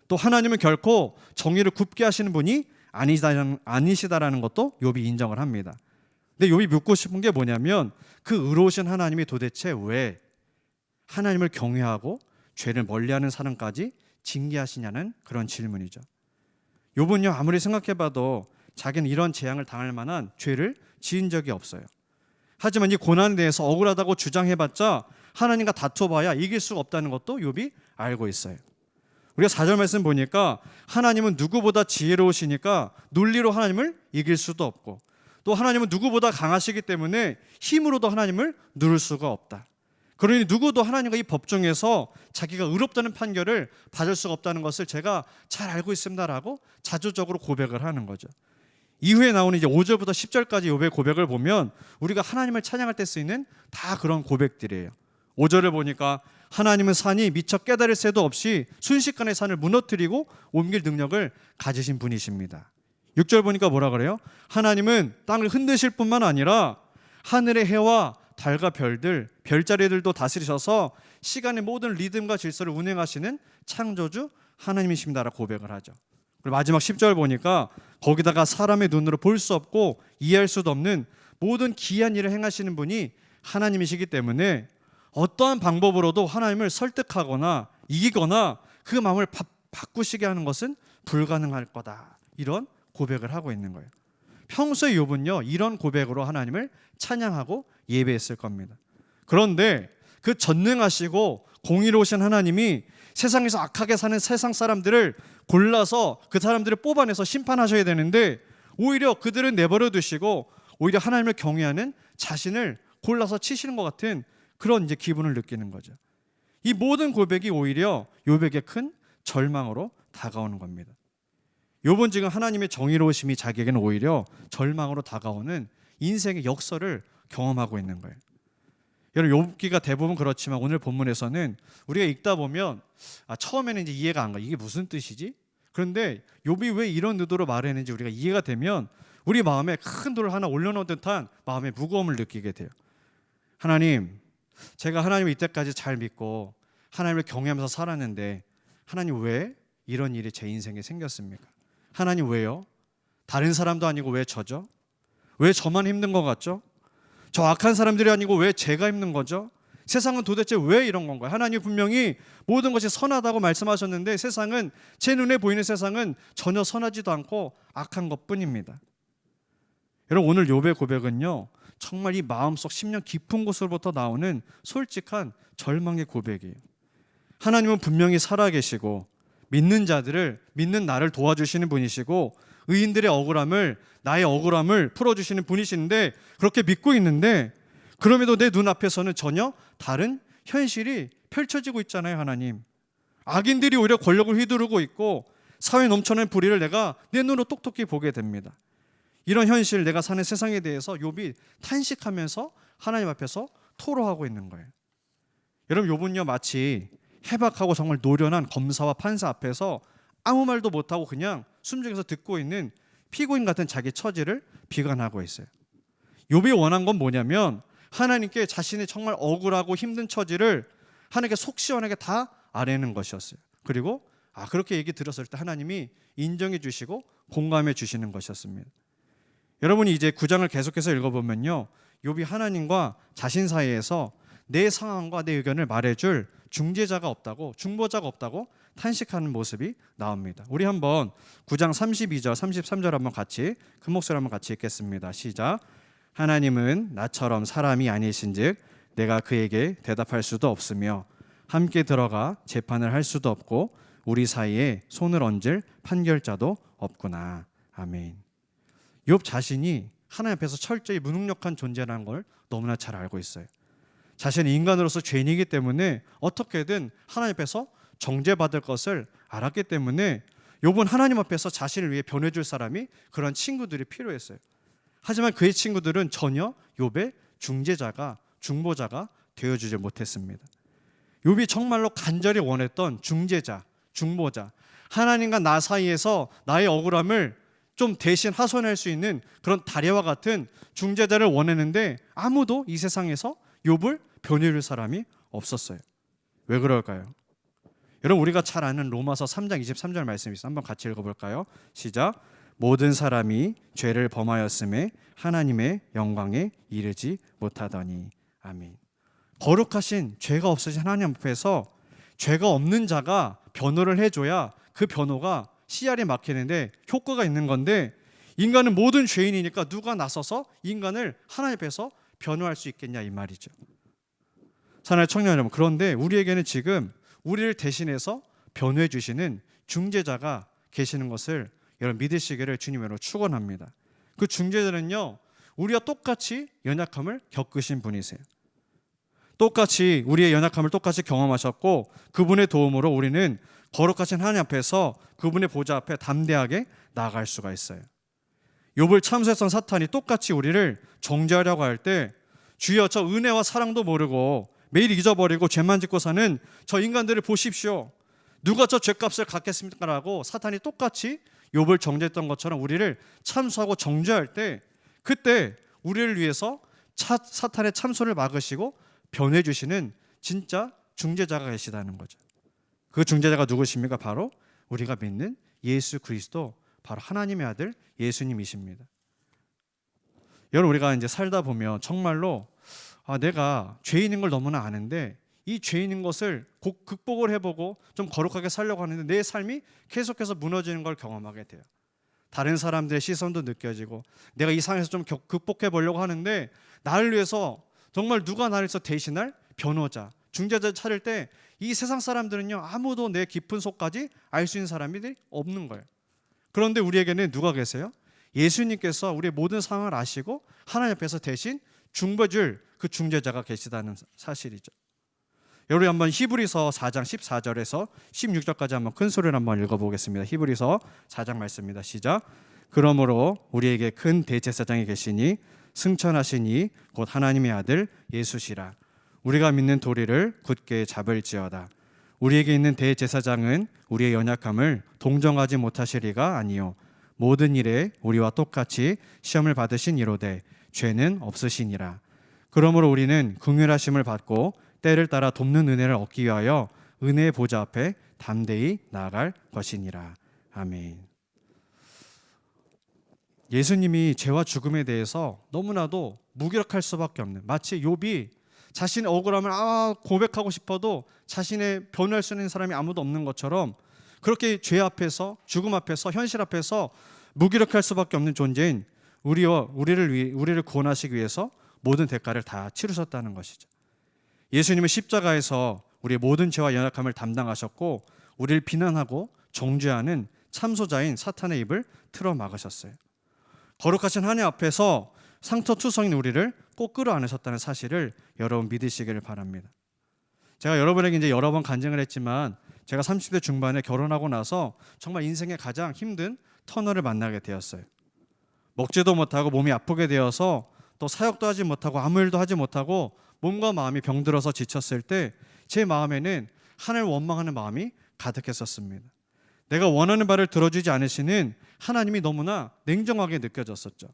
또 하나님은 결코 정의를 굽게 하시는 분이 아니시다라는 것도 욥이 인정을 합니다. 근데 욥이 묻고 싶은 게 뭐냐면 그 의로우신 하나님이 도대체 왜 하나님을 경외하고 죄를 멀리하는 사람까지 징계하시냐는 그런 질문이죠. 욥은요 아무리 생각해봐도 자기는 이런 재앙을 당할 만한 죄를 지은 적이 없어요. 하지만 이 고난에 대해서 억울하다고 주장해봤자 하나님과 다퉈봐야 이길 수가 없다는 것도 욥이 알고 있어요. 우리가 4절 말씀 보니까 하나님은 누구보다 지혜로우시니까 논리로 하나님을 이길 수도 없고 또 하나님은 누구보다 강하시기 때문에 힘으로도 하나님을 누를 수가 없다. 그러니 누구도 하나님과 이 법정에서 자기가 의롭다는 판결을 받을 수가 없다는 것을 제가 잘 알고 있습니다라고 자조적으로 고백을 하는 거죠. 이후에 나오는 이제 5절부터 10절까지 욥의 고백을 보면 우리가 하나님을 찬양할 때 쓰이는 다 그런 고백들이에요. 5절을 보니까 하나님은 산이 미처 깨달을 새도 없이 순식간에 산을 무너뜨리고 옮길 능력을 가지신 분이십니다. 6절 보니까 뭐라 그래요? 하나님은 땅을 흔드실 뿐만 아니라 하늘의 해와 달과 별들, 별자리들도 다스리셔서 시간의 모든 리듬과 질서를 운행하시는 창조주 하나님이십니다라고 고백을 하죠. 그리고 마지막 10절 보니까 거기다가 사람의 눈으로 볼 수 없고 이해할 수도 없는 모든 기이한 일을 행하시는 분이 하나님이시기 때문에 어떠한 방법으로도 하나님을 설득하거나 이기거나 그 마음을 바꾸시게 하는 것은 불가능할 거다. 이런 고백을 하고 있는 거예요. 평소에 욥은요 이런 고백으로 하나님을 찬양하고 예배했을 겁니다. 그런데 그 전능하시고 공의로우신 하나님이 세상에서 악하게 사는 세상 사람들을 골라서 그 사람들을 뽑아내서 심판하셔야 되는데 오히려 그들은 내버려 두시고 오히려 하나님을 경외하는 자신을 골라서 치시는 것 같은 그런 이제 기분을 느끼는 거죠. 이 모든 고백이 오히려 욥에게 큰 절망으로 다가오는 겁니다. 욥은 지금 하나님의 정의로우심이 자기에게는 오히려 절망으로 다가오는 인생의 역설을 경험하고 있는 거예요. 여러분 욥기가 대부분 그렇지만 오늘 본문에서는 우리가 읽다 보면 처음에는 이제 이해가 안 가. 이게 무슨 뜻이지? 그런데 욥이 왜 이런 의도로 말했는지 우리가 이해가 되면 우리 마음에 큰 돌을 하나 올려놓은 듯한 마음의 무거움을 느끼게 돼요. 하나님, 제가 하나님을 이때까지 잘 믿고 하나님을 경외하면서 살았는데 하나님 왜 이런 일이 제 인생에 생겼습니까? 하나님 왜요? 다른 사람도 아니고 왜 저죠? 왜 저만 힘든 것 같죠? 저 악한 사람들이 아니고 왜 제가 힘든 거죠? 세상은 도대체 왜 이런 건가요? 하나님 분명히 모든 것이 선하다고 말씀하셨는데 세상은 제 눈에 보이는 세상은 전혀 선하지도 않고 악한 것뿐입니다. 여러분 오늘 욥의 고백은요 정말 이 마음속 심령 깊은 곳으로부터 나오는 솔직한 절망의 고백이에요. 하나님은 분명히 살아계시고 믿는 자들을 믿는 나를 도와주시는 분이시고 의인들의 억울함을 나의 억울함을 풀어주시는 분이신데 그렇게 믿고 있는데 그럼에도 내 눈앞에서는 전혀 다른 현실이 펼쳐지고 있잖아요. 하나님 악인들이 오히려 권력을 휘두르고 있고 사회에 넘쳐나는 불의를 내가 내 눈으로 똑똑히 보게 됩니다. 이런 현실 내가 사는 세상에 대해서 욥이 탄식하면서 하나님 앞에서 토로하고 있는 거예요. 여러분 욥은요 마치 해박하고 정말 노련한 검사와 판사 앞에서 아무 말도 못하고 그냥 숨죽여서 듣고 있는 피고인 같은 자기 처지를 비관하고 있어요. 욥이 원한 건 뭐냐면 하나님께 자신이 정말 억울하고 힘든 처지를 하나님께 속 시원하게 다 아뢰는 것이었어요. 그리고 그렇게 얘기 들었을 때 하나님이 인정해 주시고 공감해 주시는 것이었습니다. 여러분이 이제 9장을 계속해서 읽어보면요, 욥이 하나님과 자신 사이에서 내 상황과 내 의견을 말해줄 중재자가 없다고, 중보자가 없다고 탄식하는 모습이 나옵니다. 우리 한번 9장 32절 33절 한번 같이 큰 목소리 한번 같이 읽겠습니다. 시작. 하나님은 나처럼 사람이 아니신즉 내가 그에게 대답할 수도 없으며 함께 들어가 재판을 할 수도 없고 우리 사이에 손을 얹을 판결자도 없구나. 아멘. 욥 자신이 하나님 앞에서 철저히 무능력한 존재라는 걸 너무나 잘 알고 있어요. 자신이 인간으로서 죄인이기 때문에 어떻게든 하나님 앞에서 정죄받을 것을 알았기 때문에 욥은 하나님 앞에서 자신을 위해 변해줄 사람이, 그런 친구들이 필요했어요. 하지만 그의 친구들은 전혀 욥의 중재자가, 중보자가 되어주지 못했습니다. 욥이 정말로 간절히 원했던 중재자, 중보자, 하나님과 나 사이에서 나의 억울함을 좀 대신 하소연할 수 있는 그런 다리와 같은 중재자를 원했는데 아무도 이 세상에서 욥을 변해줄 사람이 없었어요. 왜 그럴까요? 여러분, 우리가 잘 아는 로마서 3장 23절 말씀이 있어요. 한번 같이 읽어볼까요? 시작. 모든 사람이 죄를 범하였음에 하나님의 영광에 이르지 못하더니. 아멘. 거룩하신 죄가 없으신 하나님 앞에서 죄가 없는 자가 변호를 해줘야 그 변호가 씨알이 막히는데 효과가 있는 건데, 인간은 모든 죄인이니까 누가 나서서 인간을 하나님 앞에서 변호할 수 있겠냐 이 말이죠. 사랑하는 청년 여러분, 그런데 우리에게는 지금 우리를 대신해서 변호해 주시는 중재자가 계시는 것을 여러분 믿으시기를 주님으로 축원합니다. 그 중재자는요, 우리와 똑같이 연약함을 겪으신 분이세요. 똑같이 우리의 연약함을 똑같이 경험하셨고 그분의 도움으로 우리는 거룩하신 하나님 앞에서 그분의 보좌 앞에 담대하게 나아갈 수가 있어요. 욥을 참수했던 사탄이 똑같이 우리를 정죄하려고 할 때, 주여 저 은혜와 사랑도 모르고 매일 잊어버리고 죄만 짓고 사는 저 인간들을 보십시오. 누가 저 죄값을 갚겠습니까? 라고 사탄이 똑같이 욥을 정죄했던 것처럼 우리를 참수하고 정죄할 때, 그때 우리를 위해서 사탄의 참소를 막으시고 변해 주시는 진짜 중재자가 계시다는 거죠. 그 중재자가 누구십니까? 바로 우리가 믿는 예수 그리스도, 바로 하나님의 아들 예수님이십니다. 여러분, 우리가 이제 살다 보면 정말로 내가 죄인인 걸 너무나 아는데 이 죄인인 것을 극복을 해보고 좀 거룩하게 살려고 하는데 내 삶이 계속해서 무너지는 걸 경험하게 돼요. 다른 사람들의 시선도 느껴지고 내가 이 상황에서 좀 극복해 보려고 하는데 나를 위해서 정말 누가 나를 위해서 대신할 변호자, 중재자를 찾을 때 이 세상 사람들은요, 아무도 내 깊은 속까지 알 수 있는 사람이 없는 거예요. 그런데 우리에게는 누가 계세요? 예수님께서 우리의 모든 상황을 아시고 하나님 앞에서 대신 중보줄 그 중재자가 계시다는 사실이죠. 여러분, 한번 히브리서 4장 14절에서 16절까지 한번 큰 소리로 한번 읽어보겠습니다. 히브리서 4장 말씀입니다. 시작. 그러므로 우리에게 큰 대제사장이 계시니 승천하시니 곧 하나님의 아들 예수시라. 우리가 믿는 도리를 굳게 잡을지어다. 우리에게 있는 대제사장은 우리의 연약함을 동정하지 못하시리가 아니요 모든 일에 우리와 똑같이 시험을 받으신 이로되 죄는 없으시니라. 그러므로 우리는 긍휼하심을 받고 때를 따라 돕는 은혜를 얻기 위하여 은혜의 보좌 앞에 담대히 나아갈 것이니라. 아멘. 예수님이 죄와 죽음에 대해서 너무나도 무기력할 수밖에 없는, 마치 욥이 자신의 억울함을 고백하고 싶어도 자신의 변호할 수 있는 사람이 아무도 없는 것처럼, 그렇게 죄 앞에서, 죽음 앞에서, 현실 앞에서 무기력할 수밖에 없는 존재인 우리를 구원하시기 위해서 모든 대가를 다 치르셨다는 것이죠. 예수님은 십자가에서 우리의 모든 죄와 연약함을 담당하셨고 우리를 비난하고 정죄하는 참소자인 사탄의 입을 틀어 막으셨어요. 거룩하신 하나님 앞에서 상처투성인 우리를 꼭 끌어안으셨다는 사실을 여러분 믿으시기를 바랍니다. 제가 여러분에게 이제 여러 번 간증을 했지만 제가 30대 중반에 결혼하고 나서 정말 인생의 가장 힘든 터널을 만나게 되었어요. 먹지도 못하고 몸이 아프게 되어서 또 사역도 하지 못하고 아무 일도 하지 못하고 몸과 마음이 병들어서 지쳤을 때 제 마음에는 하나님을 원망하는 마음이 가득했었습니다. 내가 원하는 바를 들어주지 않으시는 하나님이 너무나 냉정하게 느껴졌었죠.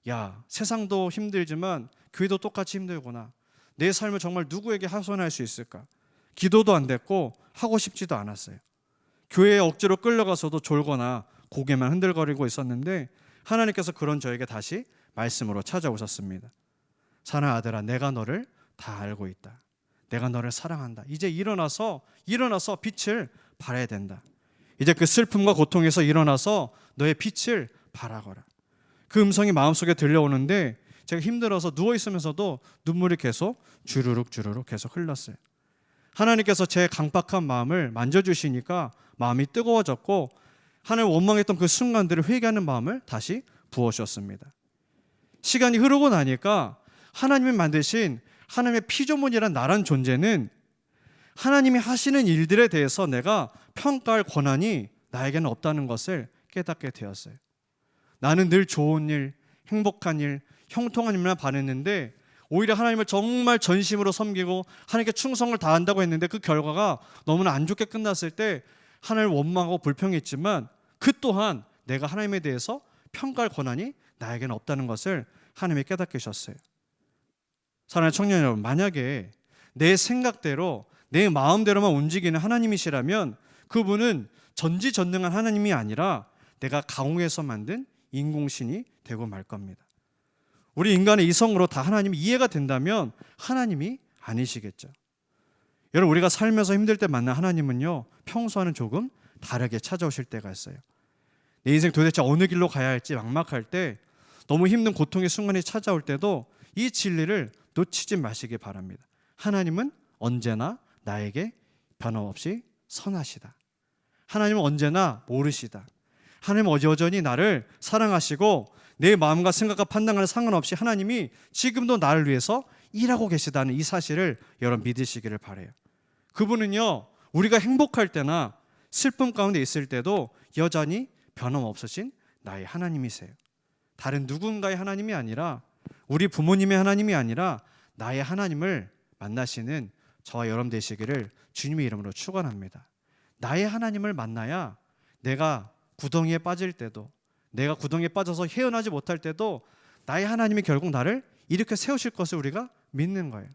야, 세상도 힘들지만 교회도 똑같이 힘들구나. 내 삶을 정말 누구에게 하소연할 수 있을까? 기도도 안 됐고 하고 싶지도 않았어요. 교회에 억지로 끌려가서도 졸거나 고개만 흔들거리고 있었는데 하나님께서 그런 저에게 다시 말씀으로 찾아오셨습니다. 사랑하는 아들아, 내가 너를 다 알고 있다. 내가 너를 사랑한다. 이제 일어나서 빛을 발해야 된다. 이제 그 슬픔과 고통에서 일어나서 너의 빛을 발하거라. 그 음성이 마음속에 들려오는데 제가 힘들어서 누워있으면서도 눈물이 계속 주르륵 계속 흘렀어요. 하나님께서 제 강박한 마음을 만져주시니까 마음이 뜨거워졌고 하나님 원망했던 그 순간들을 회개하는 마음을 다시 부어주셨습니다. 시간이 흐르고 나니까 하나님이 만드신 하나님의 피조물이란 나란 존재는 하나님이 하시는 일들에 대해서 내가 평가할 권한이 나에게는 없다는 것을 깨닫게 되었어요. 나는 늘 좋은 일, 행복한 일, 형통한 일만 바랬는데 오히려 하나님을 정말 전심으로 섬기고 하나님께 충성을 다한다고 했는데 그 결과가 너무나 안 좋게 끝났을 때 하나님을 원망하고 불평했지만 그 또한 내가 하나님에 대해서 평가할 권한이 나에게는 없다는 것을 하나님이 깨닫게 하셨어요. 사랑하는 청년 여러분, 만약에 내 생각대로 내 마음대로만 움직이는 하나님이시라면 그분은 전지전능한 하나님이 아니라 내가 가공해서 만든 인공신이 되고 말 겁니다. 우리 인간의 이성으로 다 하나님이 이해가 된다면 하나님이 아니시겠죠. 여러분, 우리가 살면서 힘들 때 만난 하나님은요, 평소와는 조금 다르게 찾아오실 때가 있어요. 내 인생 도대체 어느 길로 가야 할지 막막할 때, 너무 힘든 고통의 순간이 찾아올 때도 이 진리를 놓치지 마시기 바랍니다. 하나님은 언제나 나에게 변함없이 선하시다. 하나님은 언제나 모르시다. 하나님은 여전히 나를 사랑하시고 내 마음과 생각과 판단과는 상관없이 하나님이 지금도 나를 위해서 일하고 계시다는 이 사실을 여러분 믿으시기를 바라요. 그분은요, 우리가 행복할 때나 슬픔 가운데 있을 때도 여전히 변함없으신 나의 하나님이세요. 다른 누군가의 하나님이 아니라, 우리 부모님의 하나님이 아니라 나의 하나님을 만나시는 저와 여러분 되시기를 주님의 이름으로 축원합니다. 나의 하나님을 만나야 내가 구덩이에 빠질 때도, 내가 구덩이에 빠져서 헤어나지 못할 때도 나의 하나님이 결국 나를 일으켜 세우실 것을 우리가 믿는 거예요.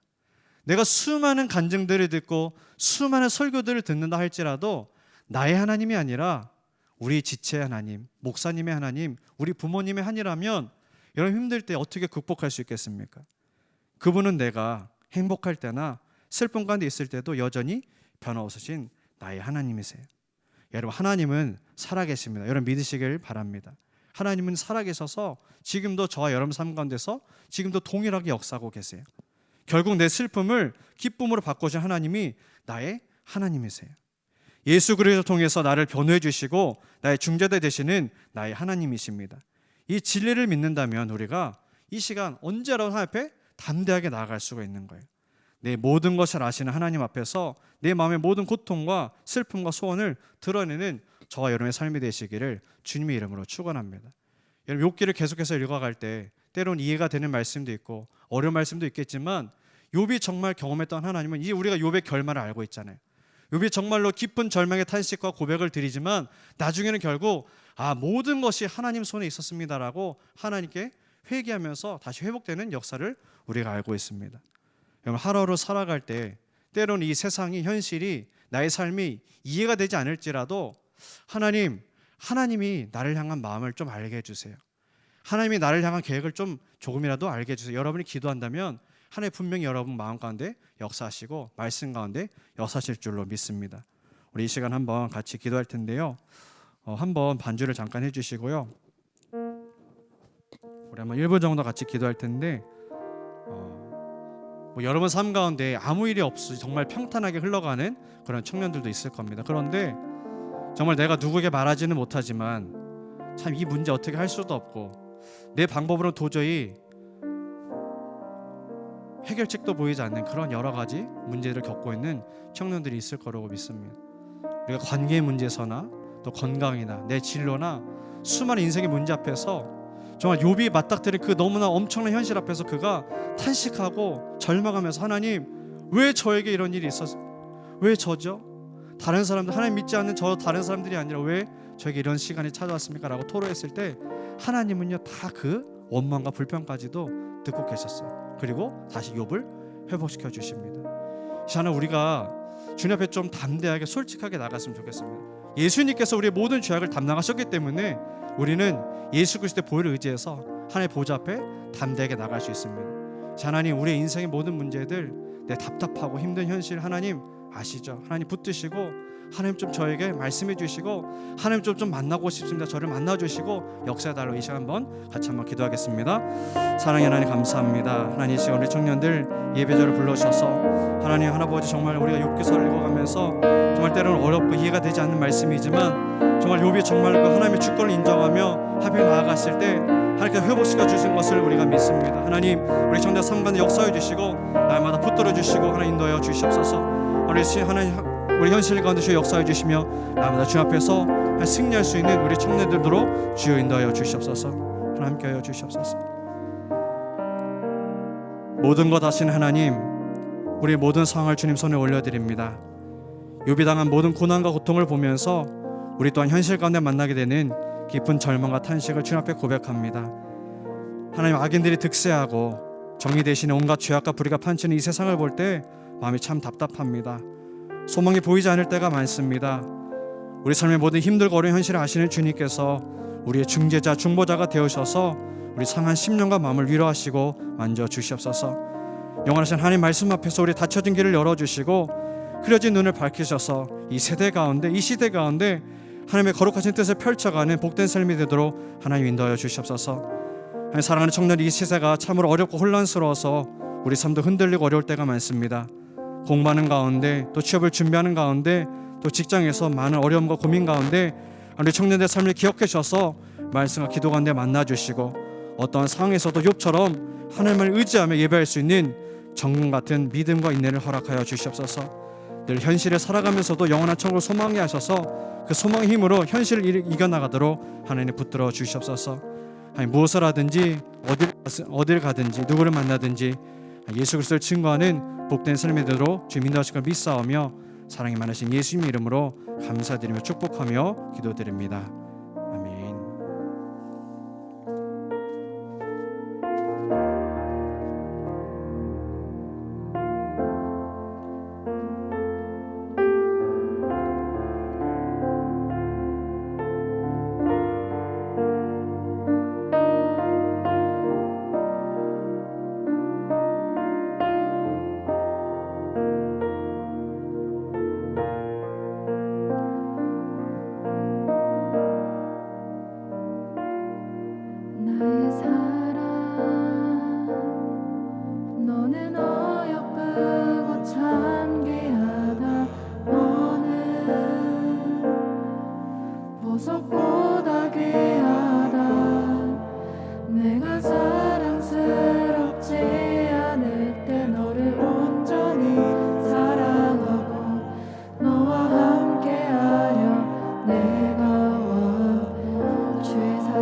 내가 수많은 간증들을 듣고 수많은 설교들을 듣는다 할지라도 나의 하나님이 아니라 우리 지체의 하나님, 목사님의 하나님, 우리 부모님의 하나님이라면 여러분 힘들 때 어떻게 극복할 수 있겠습니까? 그분은 내가 행복할 때나 슬픔 가운데 있을 때도 여전히 변함없으신 나의 하나님이세요. 여러분, 하나님은 살아계십니다. 여러분 믿으시길 바랍니다. 하나님은 살아계셔서 지금도 저와 여러분 삶 가운데서 지금도 동일하게 역사하고 계세요. 결국 내 슬픔을 기쁨으로 바꾸신 하나님이 나의 하나님이세요. 예수 그리스도를 통해서 나를 변호해 주시고 나의 중재자 되시는 나의 하나님이십니다. 이 진리를 믿는다면 우리가 이 시간 언제라도 하나님 앞에 담대하게 나아갈 수가 있는 거예요. 내 모든 것을 아시는 하나님 앞에서 내 마음의 모든 고통과 슬픔과 소원을 드러내는 저와 여러분의 삶이 되시기를 주님의 이름으로 축원합니다. 여러분, 욥기를 계속해서 읽어갈 때 때론 이해가 되는 말씀도 있고 어려운 말씀도 있겠지만 욥이 정말 경험했던 하나님은 이제 우리가 욥의 결말을 알고 있잖아요. 욥이 정말로 깊은 절망의 탄식과 고백을 드리지만 나중에는 결국 모든 것이 하나님 손에 있었습니다라고 하나님께 회개하면서 다시 회복되는 역사를 우리가 알고 있습니다. 여러분, 하루하루 살아갈 때 때로는 이 세상이, 현실이, 나의 삶이 이해가 되지 않을지라도 하나님이 나를 향한 마음을 좀 알게 해주세요. 하나님이 나를 향한 계획을 좀 조금이라도 알게 해주세요. 여러분이 기도한다면 하나님 분명히 여러분 마음 가운데 역사하시고 말씀 가운데 역사하실 줄로 믿습니다. 우리 이 시간 한번 같이 기도할 텐데요. 한번 반주를 잠깐 해주시고요. 우리 한번 1분 정도 같이 기도할 텐데 여러분 삶 가운데 아무 일이 없이 정말 평탄하게 흘러가는 그런 청년들도 있을 겁니다. 그런데 정말 내가 누구에게 말하지는 못하지만 참 이 문제 어떻게 할 수도 없고 내 방법으로 도저히 해결책도 보이지 않는 그런 여러 가지 문제를 겪고 있는 청년들이 있을 거라고 믿습니다. 우리가 관계의 문제서나 또 건강이나 내 진로나 수많은 인생의 문제 앞에서 정말 욥이 맞닥뜨린 그 너무나 엄청난 현실 앞에서 그가 탄식하고 절망하면서 하나님 왜 저에게 이런 일이 있었어요? 왜 저죠? 다른 사람들, 하나님 믿지 않는 저 다른 사람들이 아니라 왜 저에게 이런 시간이 찾아왔습니까? 라고 토로했을 때 하나님은요 다 그 원망과 불평까지도 듣고 계셨어요. 그리고 다시 욥을 회복시켜 주십니다. 저는 우리가 주님 앞에 좀 담대하게 솔직하게 나갔으면 좋겠습니다. 예수님께서 우리의 모든 죄악을 담당하셨기 때문에 우리는 예수 그리스도의 보혈을 의지해서 하나님의 보좌 앞에 담대하게 나갈 수 있습니다. 하나님, 우리의 인생의 모든 문제들, 내 답답하고 힘든 현실 하나님 아시죠? 하나님 붙드시고 하나님 좀 저에게 말씀해 주시고 하나님 좀 만나고 싶습니다. 저를 만나 주시고 역사해 달라고 이 시간 같이 한번 기도하겠습니다. 사랑의 하나님 감사합니다. 하나님 이 시간 우리 청년들 예배자를 불러주셔서 하나님 하나아버지 정말 우리가 욥기서를 읽어가면서 정말 때로는 어렵고 이해가 되지 않는 말씀이지만 정말 욥이 정말 그 하나님의 주권을 인정하며 하나님 나아갔을 때 하나님께서 회복시켜 주신 것을 우리가 믿습니다. 하나님 우리 청년 삶 가운데 역사해 주시고 날마다 붙들어 주시고 하나님 인도하여 주시옵소서. 우리 현실 가운데 주여 역사해 주시며 날마다 주 앞에서 승리할 수 있는 우리 청년들도록 주여 인도하여 주시옵소서. 하나님 함께하여 주시옵소서. 모든 것 하신 하나님, 우리 모든 상황을 주님 손에 올려드립니다. 욥이 당한 모든 고난과 고통을 보면서 우리 또한 현실 가운데 만나게 되는 깊은 절망과 탄식을 주님 앞에 고백합니다. 하나님, 악인들이 득세하고 정의 대신에 온갖 죄악과 불의가 판치는 이 세상을 볼 때 마음이 참 답답합니다. 소망이 보이지 않을 때가 많습니다. 우리 삶의 모든 힘들고 어려운 현실을 아시는 주님께서 우리의 중재자, 중보자가 되어셔서 우리 상한 심령과 마음을 위로하시고 만져주시옵소서. 영원하신 하나님 말씀 앞에서 우리 닫혀진 길을 열어주시고 흐려진 눈을 밝히셔서 이 세대 가운데, 이 시대 가운데 하나님의 거룩하신 뜻을 펼쳐가는 복된 삶이 되도록 하나님 인도하여 주시옵소서. 하나님, 사랑하는 청년, 이 시대가 참으로 어렵고 혼란스러워서 우리 삶도 흔들리고 어려울 때가 많습니다. 공부하는 가운데, 또 취업을 준비하는 가운데, 또 직장에서 많은 어려움과 고민 가운데 우리 청년들의 삶을 기억해 주셔서 말씀과 기도 가운데 만나주시고 어떠한 상황에서도 욥처럼 하나님을 의지하며 예배할 수 있는 정금 같은 믿음과 인내를 허락하여 주시옵소서. 늘 현실에 살아가면서도 영원한 천국을 소망해 하셔서 그 소망의 힘으로 현실을 이겨나가도록 하나님 붙들어 주시옵소서. 하나님, 무엇을 하든지 어딜 가든지 누구를 만나든지 예수 그리스도를 증거하는 복된 삶이 되도록 주님 인도하실 걸 믿사오며 사랑이 많으신 예수님 이름으로 감사드리며 축복하며 기도드립니다. 아멘. 나의 사랑, 너는 어여쁘고 참 귀하다. 너는 보석보다 귀하다. 내가 사랑스럽지 않을 때 너를 온전히 사랑하고 너와 함께하려 내가 와. 주의 사랑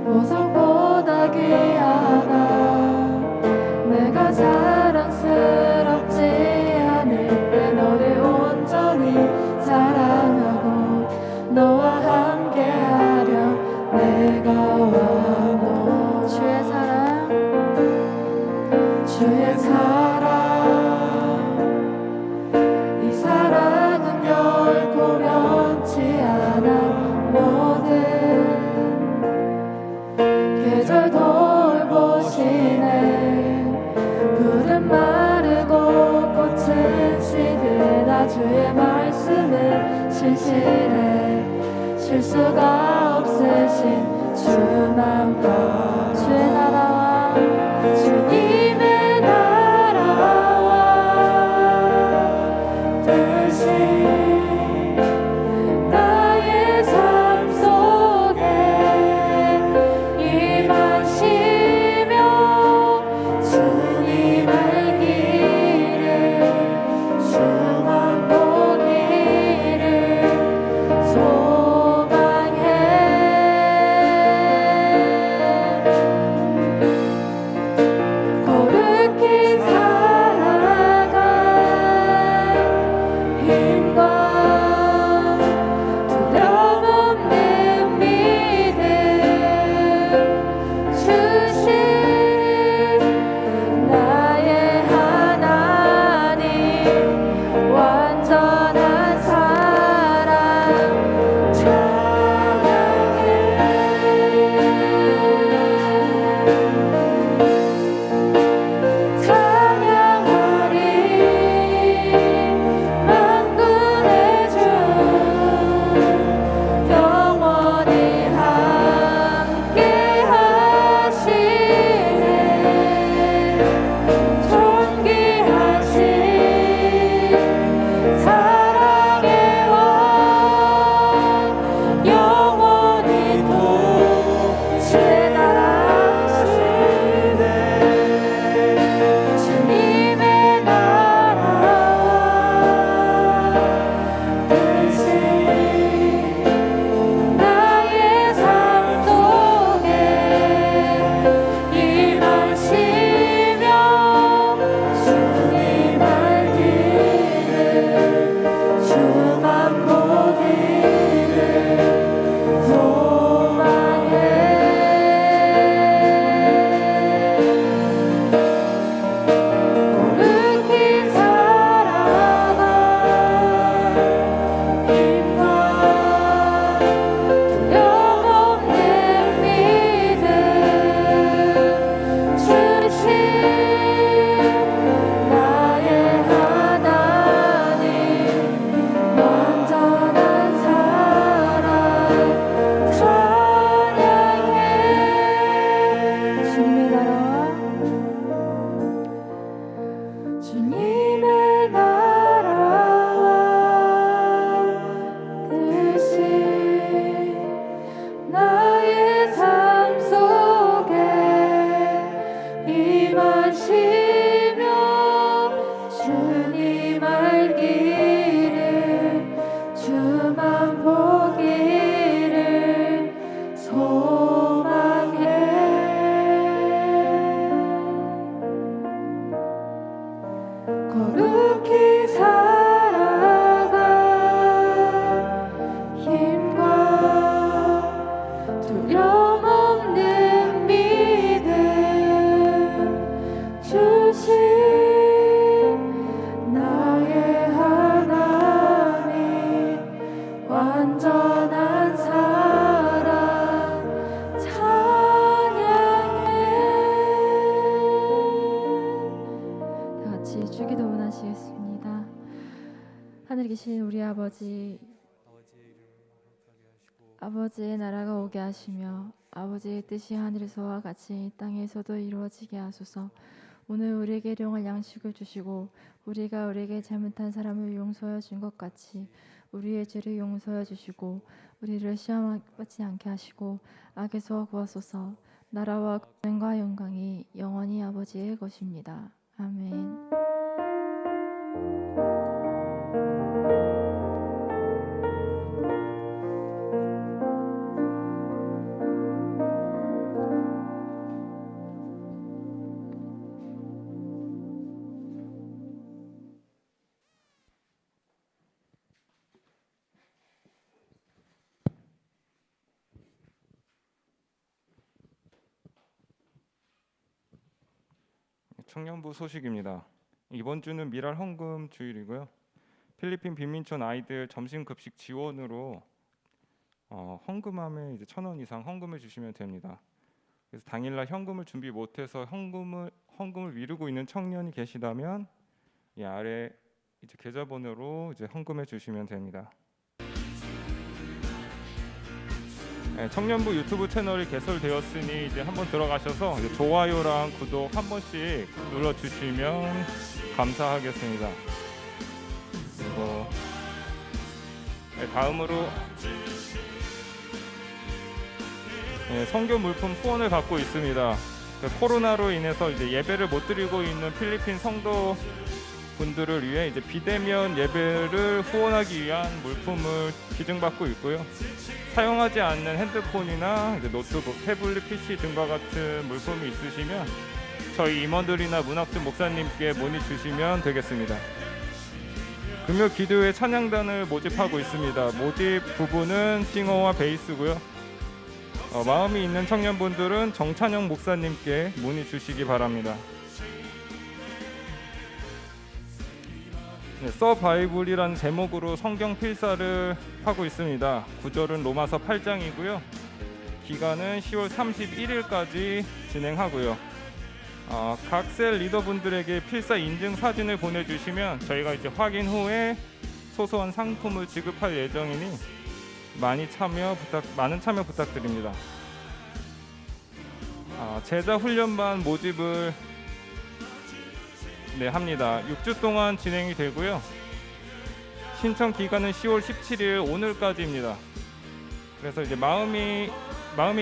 보석보다 귀하다. 내가 자랑스럽지 않을 때 너를 온전히 사랑하고 너와 함께하려 내가 와도 주의 사랑 이 사랑은 결코 변치 않아. 모든 계절 돌보시네. 푸른 마르고 꽃은 시들다. 주의 말씀은 신실해. 실수가 없으신 주만 봐. 주의 나라와 주님의 나라와 뜻이 나의 삶 속에 임하시며 주님 알기를 주만 보기를 소망해. 거룩히 살아가 힘과 두려움 없는 믿음 주신 나의 하나님. 완전한 사랑 찬양하리. 만군의 주 영원히 함께 하시네. 존귀하신 사랑의 왕 영원히 또 주의 나라시네. 주님의 나라와 뜻이 나의 삶 속에 임하시며 주님 알기를 주만 보기를 소망해. 거룩히 살아가 힘과 두려움 없는 믿음 주신 나의 하나님. 완전한 사랑 찬양해. 주님의 나라와 주님의 나라와 뜻이 나의 삶 속에 임하시며 주님 알기를 주만 보기를 소망해. 거룩히 살아가 힘과 두려움 없는 믿음 주신 나의 하나님. 완전한 사랑 찬양해. 다 같이 주기도문 하시겠습니다. 하늘에 계신 우리 아버지, 아버지의 나라가 오게 하시며 아버지의 뜻이 하늘에서와 같이 이 땅에서도 이루어지게 하소서. 오늘 우리에게 일용할 양식을 주시고 우리가 우리에게 잘못한 사람을 용서하여 준 것 같이 우리의 죄를 용서하여 주시고 우리를 시험에 받지 않게 하시고 악에서 구하소서. 나라와 권능과 영광이 영원히 아버지의 것입니다. 아멘. 청년부 소식입니다. 이번 주는 미랄 헌금 주일이고요. 필리핀 빈민촌 아이들 점심 급식 지원으로 헌금함에 이제 1,000원 이상 헌금해 주시면 됩니다. 그래서 당일날 현금을 준비 못해서 헌금을 미루고 있는 청년이 계시다면 이 아래 이제 계좌번호로 이제 헌금해 주시면 됩니다. 네, 청년부 유튜브 채널이 개설되었으니 이제 한번 들어가셔서 이제 좋아요랑 구독 한 번씩 눌러 주시면 감사하겠습니다. 그리고 네, 다음으로 선교 물품 후원을 받고 있습니다. 코로나로 인해서 이제 예배를 못 드리고 있는 필리핀 성도 분들을 위해 이제 비대면 예배를 후원하기 위한 물품을 기증받고 있고요. 사용하지 않는 핸드폰이나 이제 노트북, 태블릿 PC 등과 같은 물품이 있으시면 저희 임원들이나 문학준 목사님께 문의 주시면 되겠습니다. 금요 기도회 찬양단을 모집하고 있습니다. 모집 부분은 싱어와 베이스고요. 마음이 있는 청년분들은 정찬영 목사님께 문의 주시기 바랍니다. 네, 서바이블이라는 제목으로 성경 필사를 하고 있습니다. 구절은 로마서 8장이고요. 기간은 10월 31일까지 진행하고요. 각 셀 리더분들에게 필사 인증 사진을 보내주시면 저희가 이제 확인 후에 소소한 상품을 지급할 예정이니 많은 참여 부탁드립니다. 제자 훈련반 모집을 합니다. 6주 동안 진행이 되고요. 신청 기간은 10월 17일 오늘까지입니다. 그래서 이제 마음이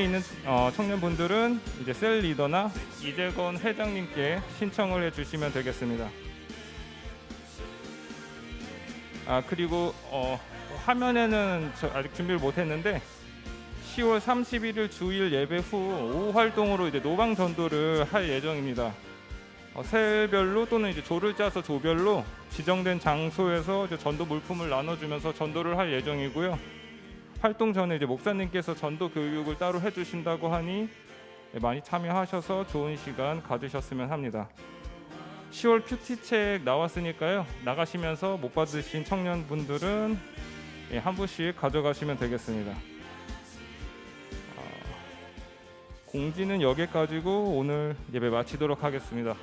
있는 청년분들은 이제 셀 리더나 이재건 회장님께 신청을 해주시면 되겠습니다. 그리고 화면에는 아직 준비를 못했는데 10월 31일 주일 예배 후 오후 활동으로 이제 노방 전도를 할 예정입니다. 셀별로 또는 이제 조를 짜서 조별로 지정된 장소에서 이제 전도 물품을 나눠주면서 전도를 할 예정이고요. 활동 전에 이제 목사님께서 전도 교육을 따로 해주신다고 하니 많이 참여하셔서 좋은 시간 가지셨으면 합니다. 10월 큐티책 나왔으니까요. 나가시면서 못 받으신 청년분들은 한 분씩 가져가시면 되겠습니다. 공지는 여기까지고 오늘 예배 마치도록 하겠습니다.